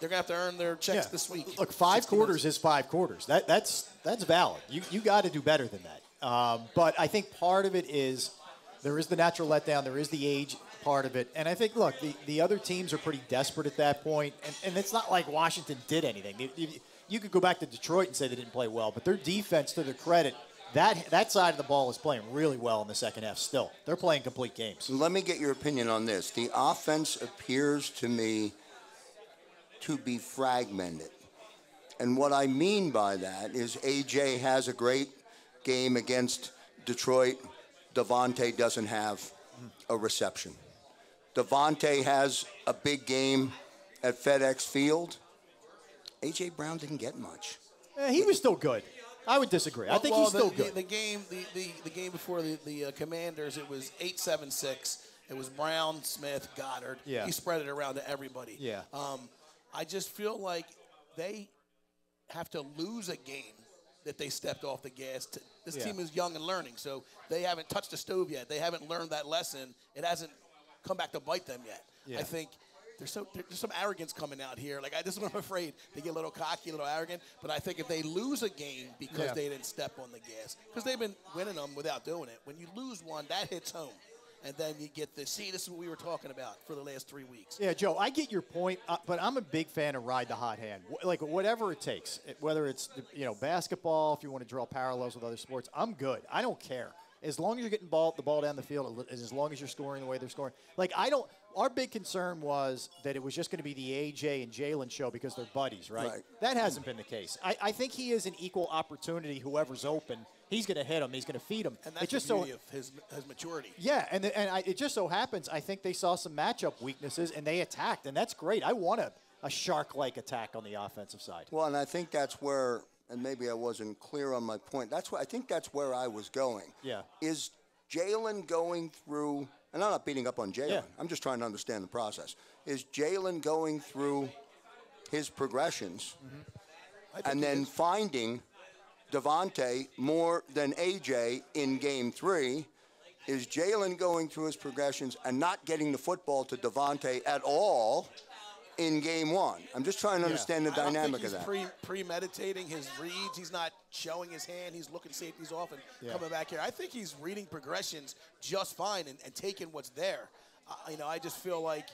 they're going to have to earn their checks this week. Look, 5 quarters is 5 quarters. That's valid. You got to do better than that. But I think part of it is there is the natural letdown. There is the age part of it. And I think, look, the other teams are pretty desperate at that point. And it's not like Washington did anything. You could go back to Detroit and say they didn't play well, but their defense, to their credit, that side of the ball is playing really well in the second half still. They're playing complete games. Let me get your opinion on this. The offense appears to me to be fragmented. And what I mean by that is A.J. has a great game against Detroit. Devonte doesn't have a reception. Devonte has a big game at FedEx Field. A.J. Brown didn't get much. He was still good. I would disagree. I think he's still good. The game before the Commanders, it was 8-7-6. It was Brown, Smith, Goddard. Yeah. He spread it around to everybody. Yeah. I just feel like they have to lose a game that they stepped off the gas. This team is young and learning, so they haven't touched the stove yet. They haven't learned that lesson. It hasn't come back to bite them yet. Yeah. I think there's some arrogance coming out here. Like, this is what I'm afraid. They get a little cocky, a little arrogant. But I think if they lose a game because they didn't step on the gas, because they've been winning them without doing it, when you lose one, that hits home. And then you get this is what we were talking about for the last 3 weeks. Yeah, Joe, I get your point, but I'm a big fan of ride the hot hand. Like, whatever it takes, whether it's, basketball, if you want to draw parallels with other sports, I'm good. I don't care. As long as you're getting the ball down the field, and as long as you're scoring the way they're scoring. Like, our big concern was that it was just going to be the AJ and Jalen show because they're buddies, right? Right. That hasn't been the case. I think he is an equal opportunity. Whoever's open, he's going to hit him. He's going to feed him. And that's just the beauty of his maturity. Yeah, and it just so happens I think they saw some matchup weaknesses and they attacked, and that's great. I want a shark-like attack on the offensive side. Well, and I think that's where, and maybe I wasn't clear on my point. I think that's where I was going. Yeah. Is Jalen going through, and I'm not beating up on Jalen. Yeah. I'm just trying to understand the process. Is Jalen going through his progressions and then finding Devonte more than AJ in game 3? Is Jalen going through his progressions and not getting the football to Devonte at all in game 1? I'm just trying to understand the dynamic of that. I don't think he's premeditating his reads. He's not showing his hand. He's looking safeties off and coming back here. I think he's reading progressions just fine and taking what's there. I just feel like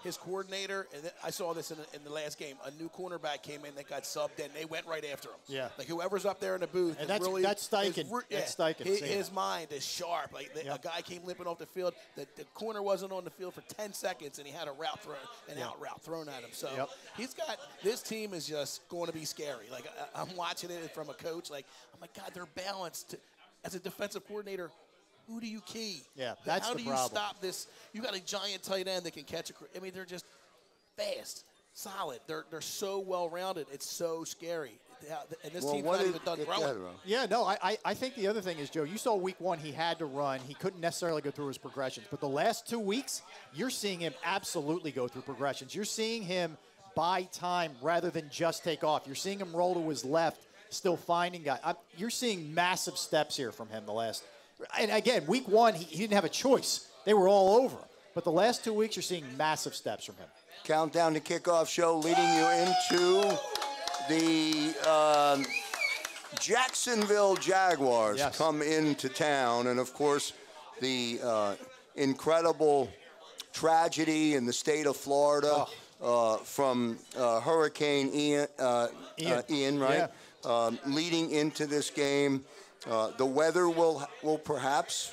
his coordinator, and I saw this in the last game, a new cornerback came in that got subbed in. They went right after him. Yeah. Like whoever's up there in the booth. And that's Steichen. That's Steichen. His mind is sharp. Like a guy came limping off the field. The corner wasn't on the field for 10 seconds, and he had a route thrown, out route thrown at him. So he's got, this team is just going to be scary. Like I'm watching it from a coach. Like, oh my God, they're balanced. As a defensive coordinator, who do you key? Yeah, that's How the do you problem. stop this? You got a giant tight end that can catch a. I mean, they're just fast, solid. They're so well rounded. It's so scary. And this team's not even done growing. Yeah, no, I think the other thing is, Joe, you saw week 1 he had to run. He couldn't necessarily go through his progressions. But the last 2 weeks, you're seeing him absolutely go through progressions. You're seeing him buy time rather than just take off. You're seeing him roll to his left, still finding guys. You're seeing massive steps here from him the last. And again, week 1, he didn't have a choice. They were all over. But the last 2 weeks, you're seeing massive steps from him. Countdown to Kickoff show leading you into the Jacksonville Jaguars come into town. And, of course, the incredible tragedy in the state of Florida from Hurricane Ian, right? Yeah. Leading into this game. The weather will perhaps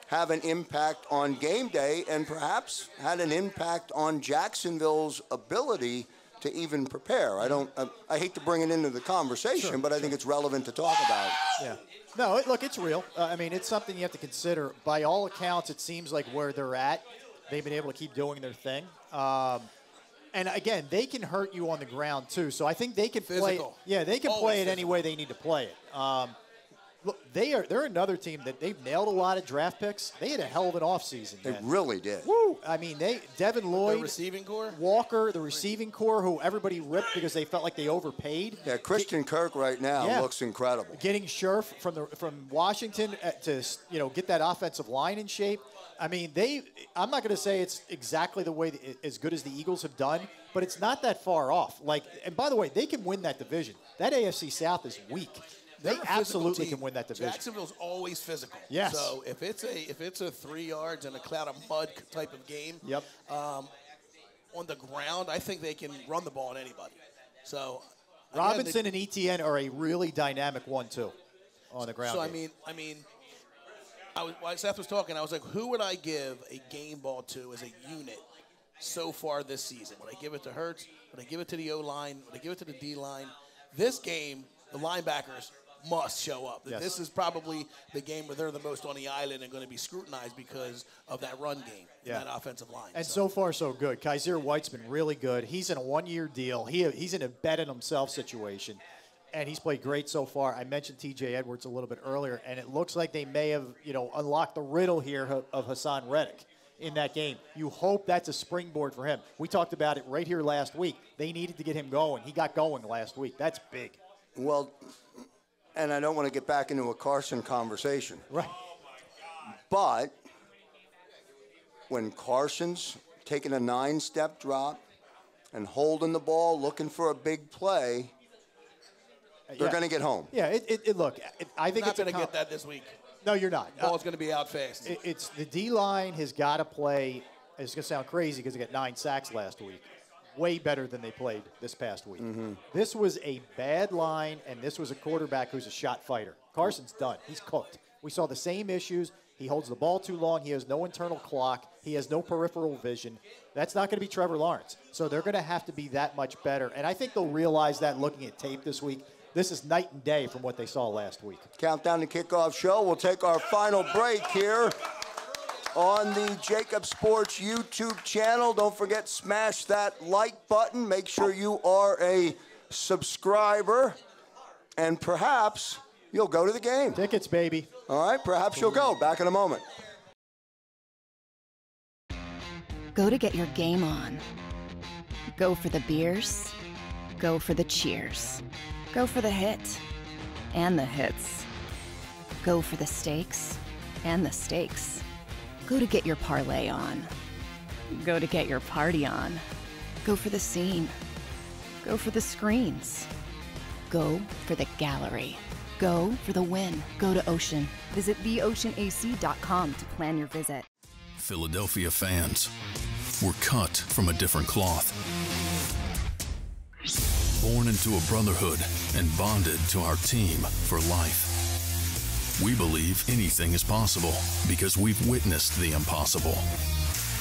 have an impact on game day and perhaps had an impact on Jacksonville's ability to even prepare. I hate to bring it into the conversation, but I think it's relevant to talk about. Yeah. No, look, it's real. I mean, it's something you have to consider. By all accounts, it seems like where they're at, they've been able to keep doing their thing. And again, they can hurt you on the ground too. So I think they can play. Yeah, they can play it any way they need to play it. Look, they're another team that they've nailed a lot of draft picks. They had a hell of an offseason. They really did. Woo! I mean, Devin Lloyd, the receiving core, Walker, the receiving core, who everybody ripped because they felt like they overpaid. Yeah, Christian Kirk right now looks incredible. Getting Scherf from Washington to get that offensive line in shape. I mean, I'm not going to say it's exactly the way as good as the Eagles have done, but it's not that far off. And by the way, they can win that division. That AFC South is weak. They absolutely can win that division. Jacksonville's always physical. Yes. So if it's a 3 yards and a cloud of mud type of game, on the ground, I think they can run the ball on anybody. So Robinson and Etienne are a really dynamic 1-2 on the ground. So I mean, while Seth was talking, I was like, who would I give a game ball to as a unit so far this season? Would I give it to Hurts? Would I give it to the O-line? Would I give it to the D-line? This game, the linebackers must show up. Yes. This is probably the game where they're the most on the island and going to be scrutinized because of that run game, that offensive line. And so far, so good. Kaiser White's been really good. He's in a 1-year deal. He's in a bet-on-himself situation, and he's played great so far. I mentioned T.J. Edwards a little bit earlier, and it looks like they may have, unlocked the riddle here of Hassan Reddick in that game. You hope that's a springboard for him. We talked about it right here last week. They needed to get him going. He got going last week. That's big. Well, and I don't want to get back into a Carson conversation. Right. But when Carson's taking a 9-step drop and holding the ball, looking for a big play, they're going to get home. Yeah, look, I think not going to get that this week. No, you're not. The ball's going to be out fast. It's the D-line has got to play. It's going to sound crazy because they got 9 sacks last week. Way better than they played this past week. Mm-hmm. This was a bad line, and this was a quarterback who's a shot fighter. Carson's done. He's cooked. We saw the same issues. He holds the ball too long. He has no internal clock. He has no peripheral vision. That's not going to be Trevor Lawrence. So they're going to have to be that much better. And I think they'll realize that looking at tape this week. This is night and day from what they saw last week. Countdown to Kickoff show. We'll take our final break here on the JAKIB Sports YouTube channel. Don't forget, smash that like button. Make sure you are a subscriber. And perhaps you'll go to the game. Tickets, baby. All right, perhaps you'll go. Back in a moment. Go to get your game on. Go for the beers. Go for the cheers. Go for the hit and the hits. Go for the stakes and the stakes. Go to get your parlay on. Go to get your party on. Go for the scene. Go for the screens. Go for the gallery. Go for the win. Go to Ocean. Visit theoceanac.com to plan your visit. Philadelphia fans, we're cut from a different cloth. Born into a brotherhood and bonded to our team for life. We believe anything is possible because we've witnessed the impossible.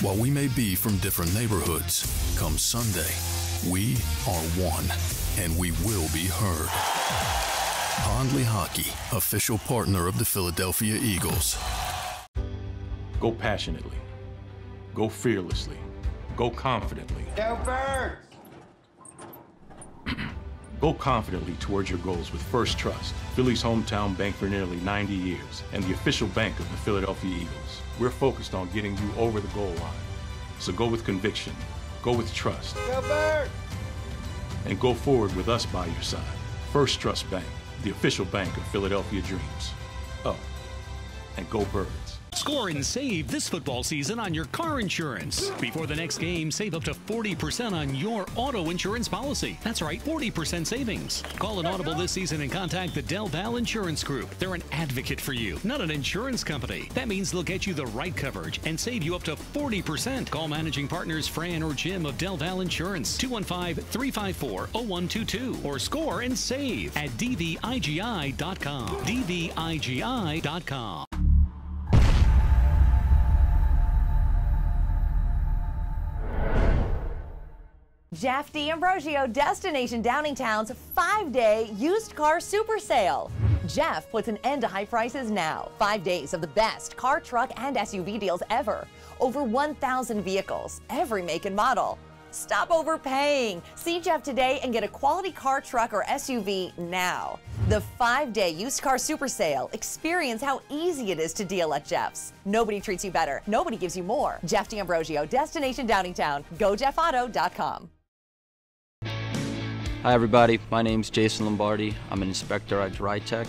While we may be from different neighborhoods, come Sunday, we are one, and we will be heard. Pondley Hockey, official partner of the Philadelphia Eagles. Go passionately. Go fearlessly. Go confidently. Go Birds! Go confidently towards your goals with First Trust, Philly's hometown bank for nearly 90 years, and the official bank of the Philadelphia Eagles. We're focused on getting you over the goal line. So go with conviction, go with trust, Go Birds! and go forward with us by your side. First Trust Bank, the official bank of Philadelphia dreams. Oh, and go Birds. Score and save this football season on your car insurance. Before the next game, save up to 40% on your auto insurance policy. That's right, 40% savings. Call an Audible this season and contact the Del Val Insurance Group. They're an advocate for you, not an insurance company. That means they'll get you the right coverage and save you up to 40%. Call managing partners Fran or Jim of Del Val Insurance, 215-354-0122, or score and save at dvigi.com. dvigi.com. Jeff D'Ambrosio, Destination Downingtown's 5-day used car super sale. Jeff puts an end to high prices now. 5 days of the best car, truck, and SUV deals ever. Over 1,000 vehicles, every make and model. Stop overpaying. See Jeff today and get a quality car, truck, or SUV now. The 5-day used car super sale. Experience how easy it is to deal at Jeff's. Nobody treats you better. Nobody gives you more. Jeff D'Ambrosio, Destination Downingtown. GoJeffAuto.com. Hi everybody, my name's Jason Lombardi. I'm an inspector at DryTech.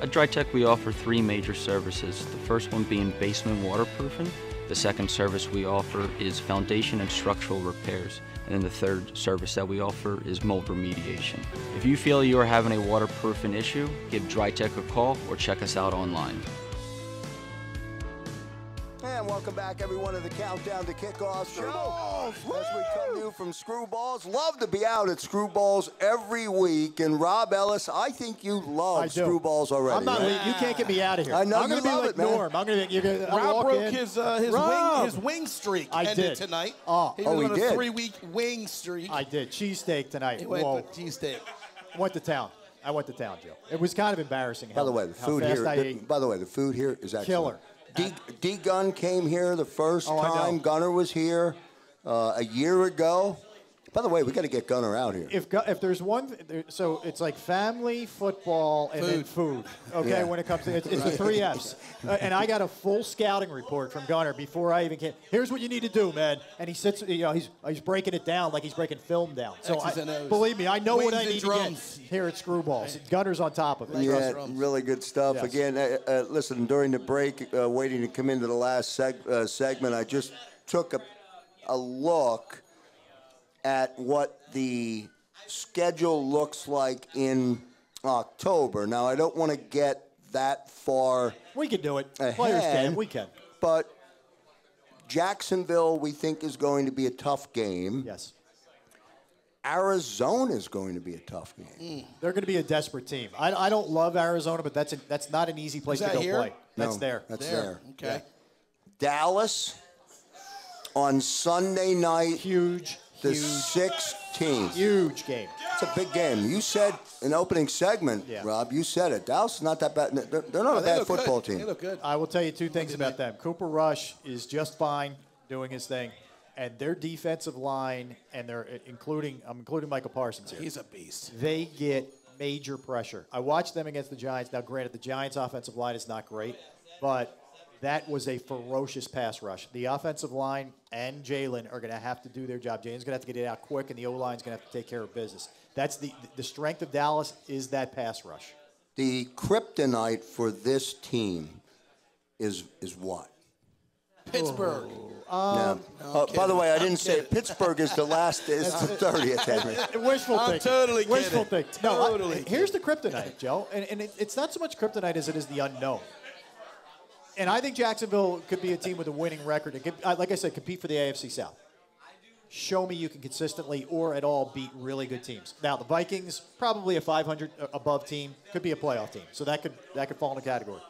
At DryTech we offer 3 major services. The first one being basement waterproofing. The second service we offer is foundation and structural repairs. And then the third service that we offer is mold remediation. If you feel you are having a waterproofing issue, give DryTech a call or check us out online. And welcome back, everyone, to the Countdown to Kickoff show. As we come to you from Screwballs. Love to be out at Screwballs every week. And Rob Ellis, I think you love Screwballs already. I'm not leaving. You can't get me out of here. I know I'm you gonna be love like it, man. Norm. I'm going to Rob broke his wing streak. I ended did tonight. Oh, he was on a did. 3-week wing streak. I did. Cheesesteak tonight. He went Whoa. with cheesesteak. Went to town. I went to town, Joe. It was kind of embarrassing. By the way, the food here. By the way, the food here is excellent. Killer. D Gunn came here the first time. Gunner was here a year ago. By the way, we got to get Gunner out here. If there's one, so it's like family, football, and then food. Okay, Yeah. when it comes to it's the 3 F's. And I got a full scouting report from Gunner before I even came. Here's what you need to do, man. And he sits, he's breaking it down like he's breaking film down. So believe me, I know what I need to get here at Screwballs. Gunner's on top of it. Yeah, really good stuff. Yes. Again, listen, during the break, waiting to come into the last segment, I just took a look at what the schedule looks like in October. Now, I don't want to get that far. We can do it. Ahead, Players can. We can. But Jacksonville, we think, is going to be a tough game. Yes. Arizona is going to be a tough game. They're going to be a desperate team. I don't love Arizona, but that's not an easy place to go play. That's there. That's there. Okay. Yeah. Dallas on Sunday night. Huge. The 16th. Huge game. It's a big game. You said in opening segment, Rob, you said it. Dallas is not that bad. They're not a bad football team. They look good. I will tell you two things about them. Cooper Rush is just fine doing his thing. And their defensive line, and I'm including Michael Parsons here. He's a beast. They get major pressure. I watched them against the Giants. Now, granted, the Giants' offensive line is not great, but that was a ferocious pass rush. The offensive line and Jalen are going to have to do their job. Jalen's going to have to get it out quick, and the O-line's going to have to take care of business. That's the strength of Dallas is that pass rush. The kryptonite for this team is what? Pittsburgh. No, by the way, I didn't say it. Pittsburgh is the 30th, Henry. Wishful thinking. I'm totally Wishful kidding. thinking. No, here's the kryptonite, Joe, and it's not so much kryptonite as it is the unknown. And I think Jacksonville could be a team with a winning record. It could, like I said, compete for the AFC South. Show me you can consistently or at all beat really good teams. Now, the Vikings, probably a 500 above team, could be a playoff team. So that could fall in a category.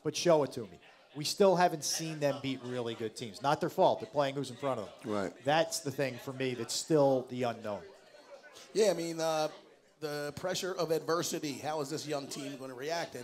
But show it to me. We still haven't seen them beat really good teams. Not their fault. They're playing who's in front of them. Right. That's the thing for me that's still the unknown. Yeah, I mean, the pressure of adversity. How is this young team going to react?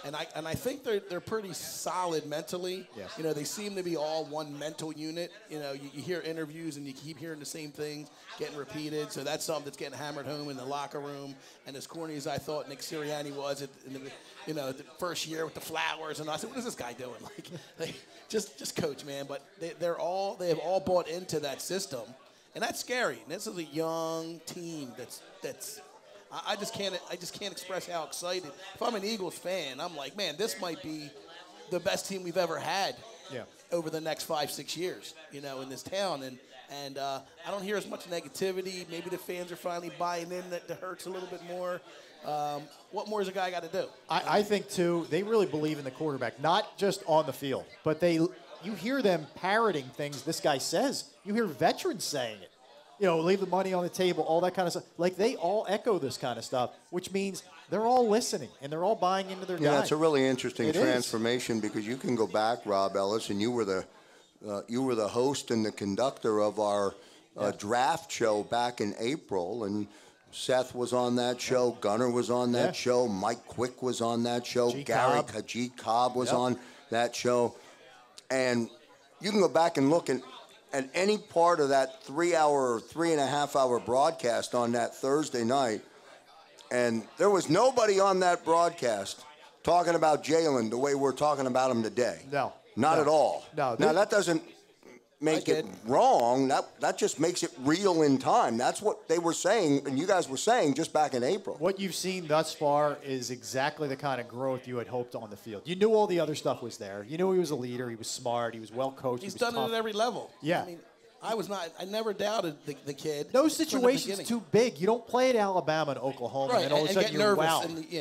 And I think they're pretty solid mentally. Yes. You know, they seem to be all one mental unit. You know, you hear interviews and you keep hearing the same things getting repeated. So that's something that's getting hammered home in the locker room. And as corny as I thought Nick Sirianni was in the first year with the flowers, and I said, what is this guy doing? Like just coach, man. But they have all bought into that system, and that's scary. And this is a young team that's. I just can't express how excited. If I'm an Eagles fan, I'm like, man, this might be the best team we've ever had over the next 5-6 years, you know, in this town. And I don't hear as much negativity. Maybe the fans are finally buying in that hurts a little bit more. What more does a guy got to do? I think, too, they really believe in the quarterback, not just on the field, but you hear them parroting things this guy says. You hear veterans saying it. You know, leave the money on the table, all that kind of stuff. Like, they all echo this kind of stuff, which means they're all listening, and they're all buying into their guy. Yeah, it's a really interesting transformation because you can go back, Rob Ellis, and you were the host and the conductor of our draft show back in April, and Seth was on that show, Gunner was on that show, Mike Quick was on that show, Gary Kajit Cobb was on that show. And you can go back and look at any part of that 3-hour or 3.5-hour broadcast on that Thursday night, and there was nobody on that broadcast talking about Jalen the way we're talking about him today. No. Not at all. No. Now, that doesn't make it wrong. That just makes it real in time. That's what they were saying, and you guys were saying just back in April. What you've seen thus far is exactly the kind of growth you had hoped on the field. You knew all the other stuff was there. You knew he was a leader. He was smart. He was well coached. He's done it at every level. Yeah. I mean, I never doubted the kid. No situation's too big. You don't play at Alabama and Oklahoma, right, and all of a sudden get you're nervous.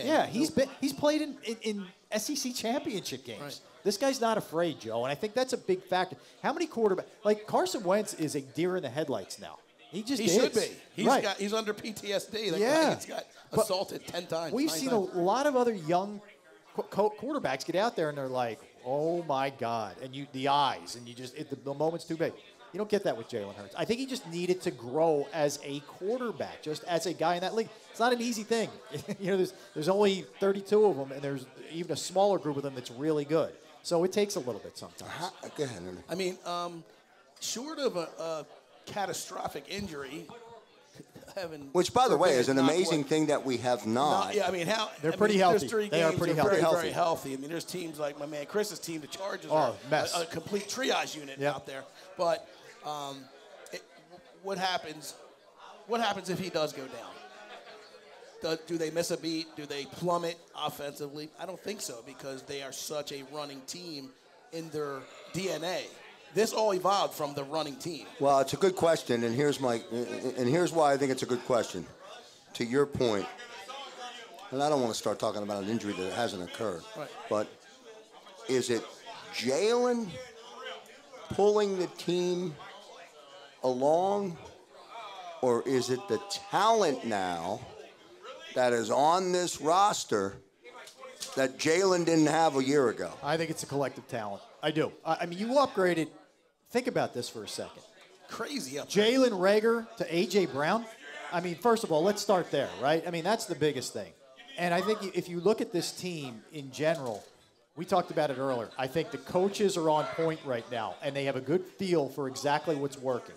wow. He's played in SEC championship games. Right. This guy's not afraid, Joe, and I think that's a big factor. How many quarterbacks? Like, Carson Wentz is a deer in the headlights now. He should be. He's under PTSD. That guy got assaulted 10 times. We've seen a lot of other young quarterbacks get out there, and they're like, oh, my God. And the eyes, and the moment's too big. You don't get that with Jalen Hurts. I think he just needed to grow as a quarterback, just as a guy in that league. It's not an easy thing. You know, there's only 32 of them, and there's even a smaller group of them that's really good. So it takes a little bit sometimes. Go ahead. I mean, short of a catastrophic injury, which, by the way, is an amazing thing that we have not. Yeah, I mean, they're pretty healthy. They are pretty healthy. Very healthy. I mean, there's teams like my man Chris's team, the Chargers, are a complete triage unit out there. But what happens if he does go down? Do they miss a beat? Do they plummet offensively? I don't think so, because they are such a running team in their DNA. This all evolved from the running team. Well, it's a good question, and here's why I think it's a good question. To your point, and I don't want to start talking about an injury that hasn't occurred, but is it Jalen pulling the team along, or is it the talent now that is on this roster that Jalen didn't have a year ago? I think it's a collective talent. I do. I mean, you upgraded. Think about this for a second. Crazy up. Jalen Reagor to A.J. Brown. I mean, first of all, let's start there, right? I mean, that's the biggest thing. And I think if you look at this team in general, we talked about it earlier. I think the coaches are on point right now, and they have a good feel for exactly what's working.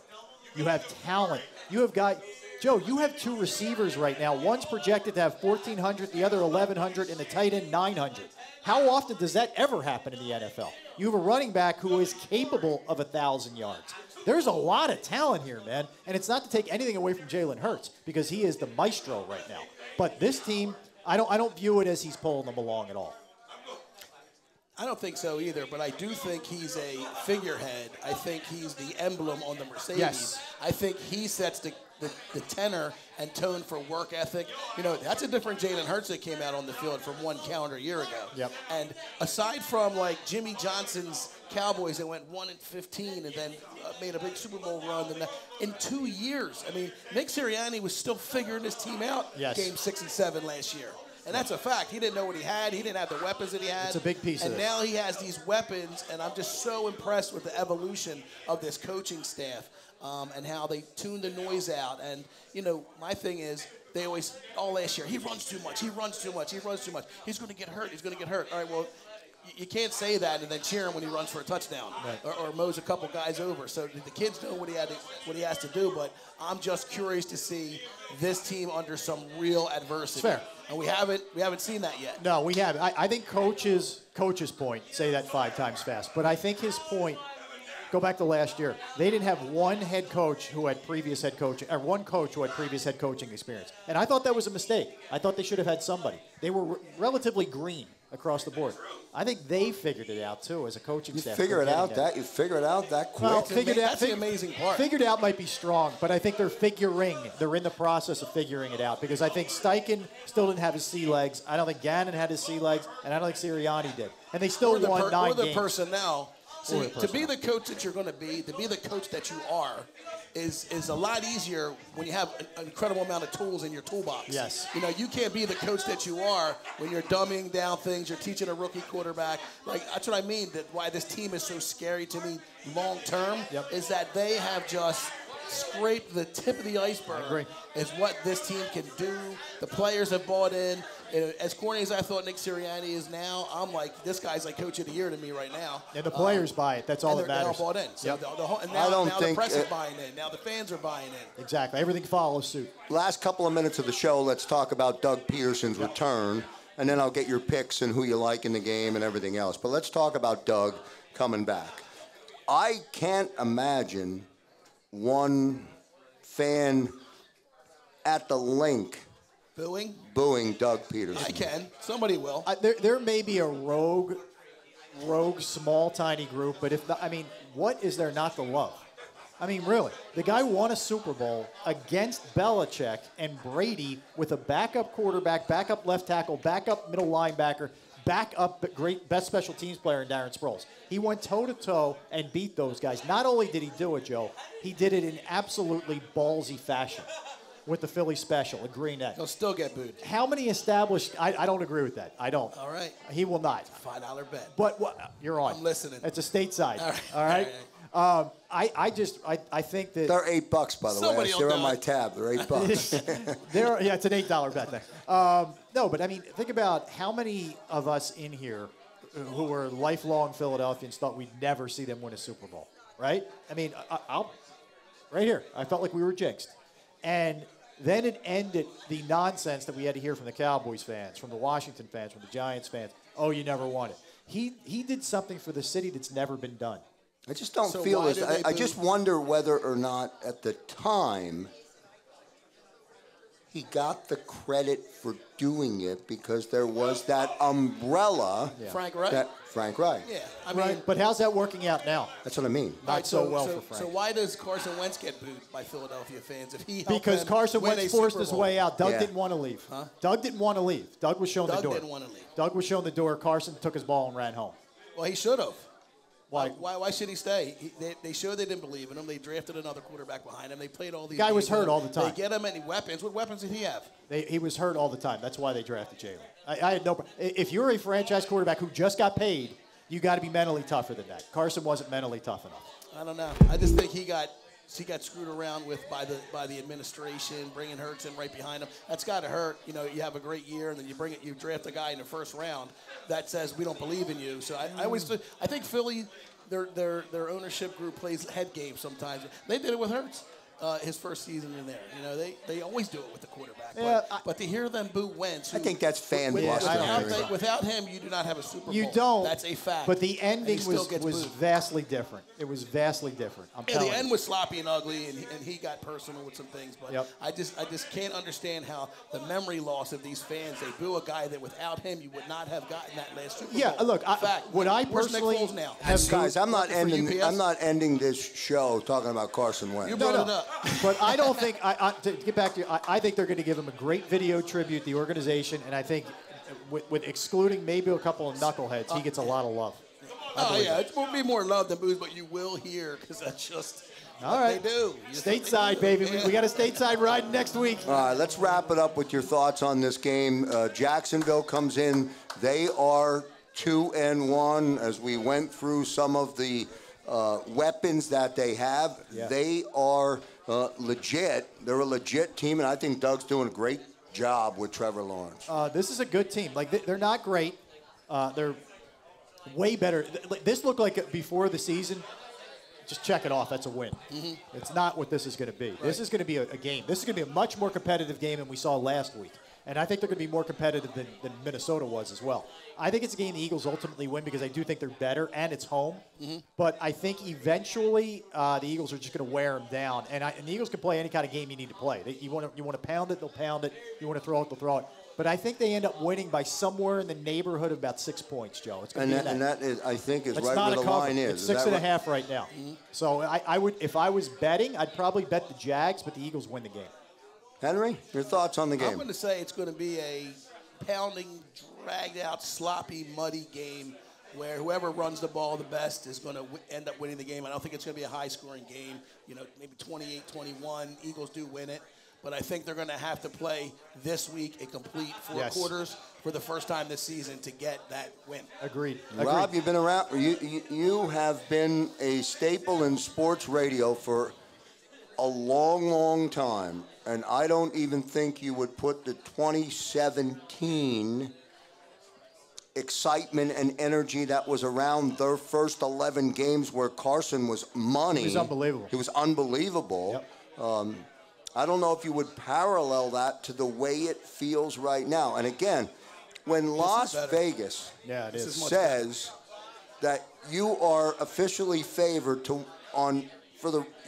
You have talent. You have got, Joe, you have 2 receivers right now. One's projected to have 1,400, the other 1,100, and the tight end 900. How often does that ever happen in the NFL? You have a running back who is capable of 1,000 yards. There's a lot of talent here, man. And it's not to take anything away from Jalen Hurts because he is the maestro right now. But this team, I don't view it as he's pulling them along at all. I don't think so either, but I do think he's a figurehead. I think he's the emblem on the Mercedes. Yes. I think he sets the tenor and tone for work ethic. You know, that's a different Jalen Hurts that came out on the field from 1 calendar year ago. Yep. And aside from, like, Jimmy Johnson's Cowboys that went 1-15 and then made a big Super Bowl run, and in 2 years, I mean, Nick Sirianni was still figuring his team out. Yes. Game 6 and 7 last year. And that's a fact. He didn't know what he had. He didn't have the weapons that he had. It's a big piece of it. And now he has these weapons, and I'm just so impressed with the evolution of this coaching staff and how they tune the noise out. And, you know, my thing is they always, all last year, he runs too much, he runs too much, he runs too much. He's going to get hurt, he's going to get hurt. All right, well, you can't say that and then cheer him when he runs for a touchdown or mows a couple guys over. So the kids know what he has to do, but I'm just curious to see this team under some real adversity. Fair. And we haven't seen that yet. No, we haven't. I think coach's point, say that 5 times fast, but I think his point, go back to last year, they didn't have one head coach who had previous head coaching, or one coach who had previous head coaching experience. And I thought that was a mistake. I thought they should have had somebody. They were relatively green across the board. I think they figured it out too as a coaching staff. You figure it out that quick. Well, that's the amazing part. Figured out might be strong, but I think they're in the process of figuring it out because I think Steichen still didn't have his sea legs. I don't think Gannon had his sea legs, and I don't think Sirianni did. And they still won 9 games. Or the personnel. See, to be the coach that you're going to be the coach that you are, is a lot easier when you have an incredible amount of tools in your toolbox. Yes. You know, you can't be the coach that you are when you're dumbing down things, you're teaching a rookie quarterback. Like, that's what I mean, that why this team is so scary to me long term is that they have just scraped the tip of the iceberg. I agree. Is what this team can do. The players have bought in. As corny as I thought Nick Sirianni is now, I'm like, this guy's like coach of the year to me right now. And the players buy it. That's all that matters. They're all bought in. So and now the press is buying in. Now the fans are buying in. Exactly. Everything follows suit. Last couple of minutes of the show, let's talk about Doug Peterson's return, and then I'll get your picks and who you like in the game and everything else. But let's talk about Doug coming back. I can't imagine one fan at the link booing Doug Peterson. I can. Somebody will. There may be a rogue, small, tiny group, but what is there not to love? I mean, really, the guy won a Super Bowl against Belichick and Brady with a backup quarterback, backup left tackle, backup middle linebacker, backup best special teams player in Darren Sproles. He went toe-to-toe and beat those guys. Not only did he do it, Joe, he did it in absolutely ballsy fashion with the Philly special, a green egg. He'll still get booed. How many established? I don't agree with that. I don't. All right. He will not. $5 bet. But you're on. I'm listening. It's a stateside. All right. I think that they're $8, by the way. They're on my tab. They're $8. it's an $8 bet thing. No, but I mean, think about how many of us in here who were lifelong Philadelphians thought we'd never see them win a Super Bowl, right? I mean, right here, I felt like we were jinxed. And then it ended the nonsense that we had to hear from the Cowboys fans, from the Washington fans, from the Giants fans. Oh, you never won it. He did something for the city that's never been done. I just don't feel this. I just wonder whether or not at the time he got the credit for doing it because there was that umbrella. Yeah. Frank Reich? Frank Reich. Yeah. I mean, but how's that working out now? That's what I mean. Not so well for Frank. So why does Carson Wentz get booed by Philadelphia fans if he helped because them Carson win Wentz a forced Super his Bowl? way out. Doug didn't want to leave. Huh? Doug didn't want to leave. Doug was shown the door. Doug didn't want to leave. Doug was shown the door. Carson took his ball and ran home. Well, he should have. Why should he stay? They showed they didn't believe in him. They drafted another quarterback behind him. They played all these. The guy was hurt all the time. They get him any weapons. What weapons did he have? He was hurt all the time. That's why they drafted Jalen. I had no. If you're a franchise quarterback who just got paid, you got to be mentally tougher than that. Carson wasn't mentally tough enough. I don't know. I just think he got screwed around with by the administration, bringing Hurts in right behind him. That's got to hurt. You know, you have a great year, and then you draft a guy in the first round that says we don't believe in you. So I think Philly, their ownership group plays head games sometimes. They did it with Hurts. His first season in there. You know, they always do it with the quarterback. Yeah, but to hear them boo Wentz. I think that's fan bluster. Without him, you do not have a Super Bowl. You don't. That's a fact. But the ending was vastly different. It was vastly different. I'm telling you. The end was sloppy and ugly, and he got personal with some things. But I just can't understand how the memory loss of these fans. They boo a guy that without him you would not have gotten that last Super Bowl. Yeah, look. Would I personally? Where's Nick Foles now? Guys, I'm not ending this show talking about Carson Wentz. You brought it up. But I don't think, to get back to you, I think they're going to give him a great video tribute, the organization, and I think with excluding maybe a couple of knuckleheads, he gets a lot of love. Oh, yeah, it won't be more love than booze, but you will hear because that's just all right. They do. Stateside, baby. We got a stateside ride next week. All right, let's wrap it up with your thoughts on this game. Jacksonville comes in. They are 2-1 as we went through some of the weapons that they have. Yeah. They are legit. They're a legit team, and I think Doug's doing a great job with Trevor Lawrence. This is a good team. Like they're not great. They're way better. This looked like before the season. Just check it off. That's a win. Mm-hmm. It's not what this is going to be. Right. This is going to be a game. This is going to be a much more competitive game than we saw last week. And I think they're going to be more competitive than Minnesota was as well. I think it's a game the Eagles ultimately win because I do think they're better, and it's home. Mm-hmm. But I think eventually the Eagles are just going to wear them down. And the Eagles can play any kind of game you need to play. You want to pound it, they'll pound it. You want to throw it, they'll throw it. But I think they end up winning by somewhere in the neighborhood of about 6 points, Joe. It's going to be that is, I think, is it's right not where the line is. It's 6.5 right now. Mm-hmm. So I would, if I was betting, I'd probably bet the Jags, but the Eagles win the game. Henry, your thoughts on the game? I'm going to say it's going to be a pounding, dragged-out, sloppy, muddy game where whoever runs the ball the best is going to end up winning the game. I don't think it's going to be a high-scoring game. You know, maybe 28-21. Eagles do win it. But I think they're going to have to play this week a complete four quarters for the first time this season to get that win. Agreed. Rob, you've been around. You have been a staple in sports radio for a long, long time. And I don't even think you would put the 2017 excitement and energy that was around their first 11 games where Carson was money. He was unbelievable. He was unbelievable. Yep. I don't know if you would parallel that to the way it feels right now. And again, when Las Vegas says that you are officially favored for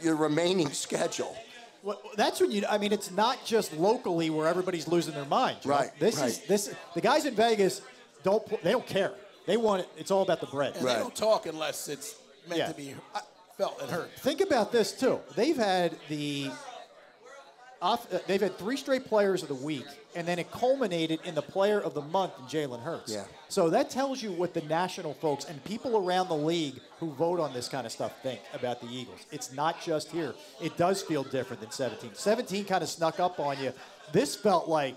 your remaining schedule. Well, that's when I mean, it's not just locally where everybody's losing their mind. Right. The guys in Vegas they don't care. They want it. It's all about the bread. And they don't talk unless it's meant to be felt and heard. Think about this too. They've had they've had 3 straight players of the week, and then it culminated in the player of the month in Jalen Hurts. Yeah. So that tells you what the national folks and people around the league who vote on this kind of stuff think about the Eagles. It's not just here. It does feel different than 17. 17 kind of snuck up on you. This felt like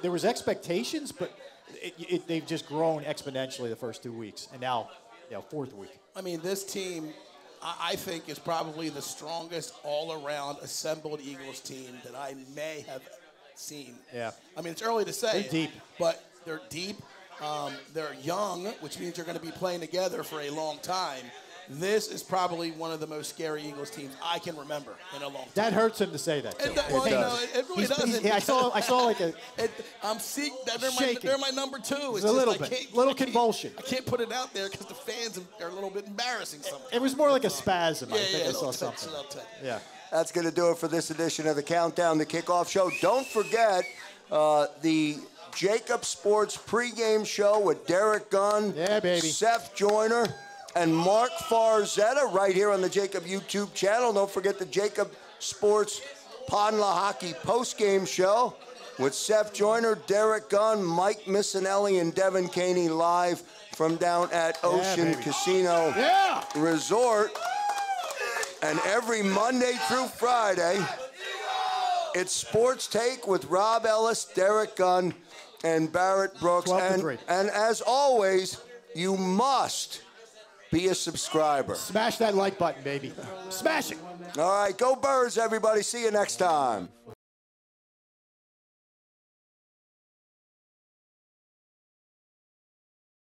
there was expectations, but they've just grown exponentially the first 2 weeks, and now, 4th week. I mean, this team, I think, is probably the strongest all-around assembled Eagles team that I may have seen. Yeah. I mean, it's early to say. They're deep. But they're deep. They're young, which means they're going to be playing together for a long time. This is probably one of the most scary Eagles teams I can remember in a long time. That hurts him to say that. It really doesn't. I saw like a. They're my number 2. It's a little bit, convulsion. I can't put it out there because the fans are a little bit embarrassing. Sometimes. It was more like a spasm. I think I saw something. Yeah. That's going to do it for this edition of the Countdown to Kickoff show. Don't forget the JAKIB Sports pregame show with Derek Gunn, Seth Joyner, and Mark Farzetta right here on the JAKIB YouTube channel. Don't forget the JAKIB Sports Pond La Hockey postgame show. with Seth Joyner, Derek Gunn, Mike Missinelli, and Devin Caney live from down at Ocean Casino Resort. And every Monday through Friday, it's Sports Take with Rob Ellis, Derek Gunn, and Barrett Brooks. And as always, you must be a subscriber. Smash that like button, baby. Smash it. All right, go Birds, everybody. See you next time.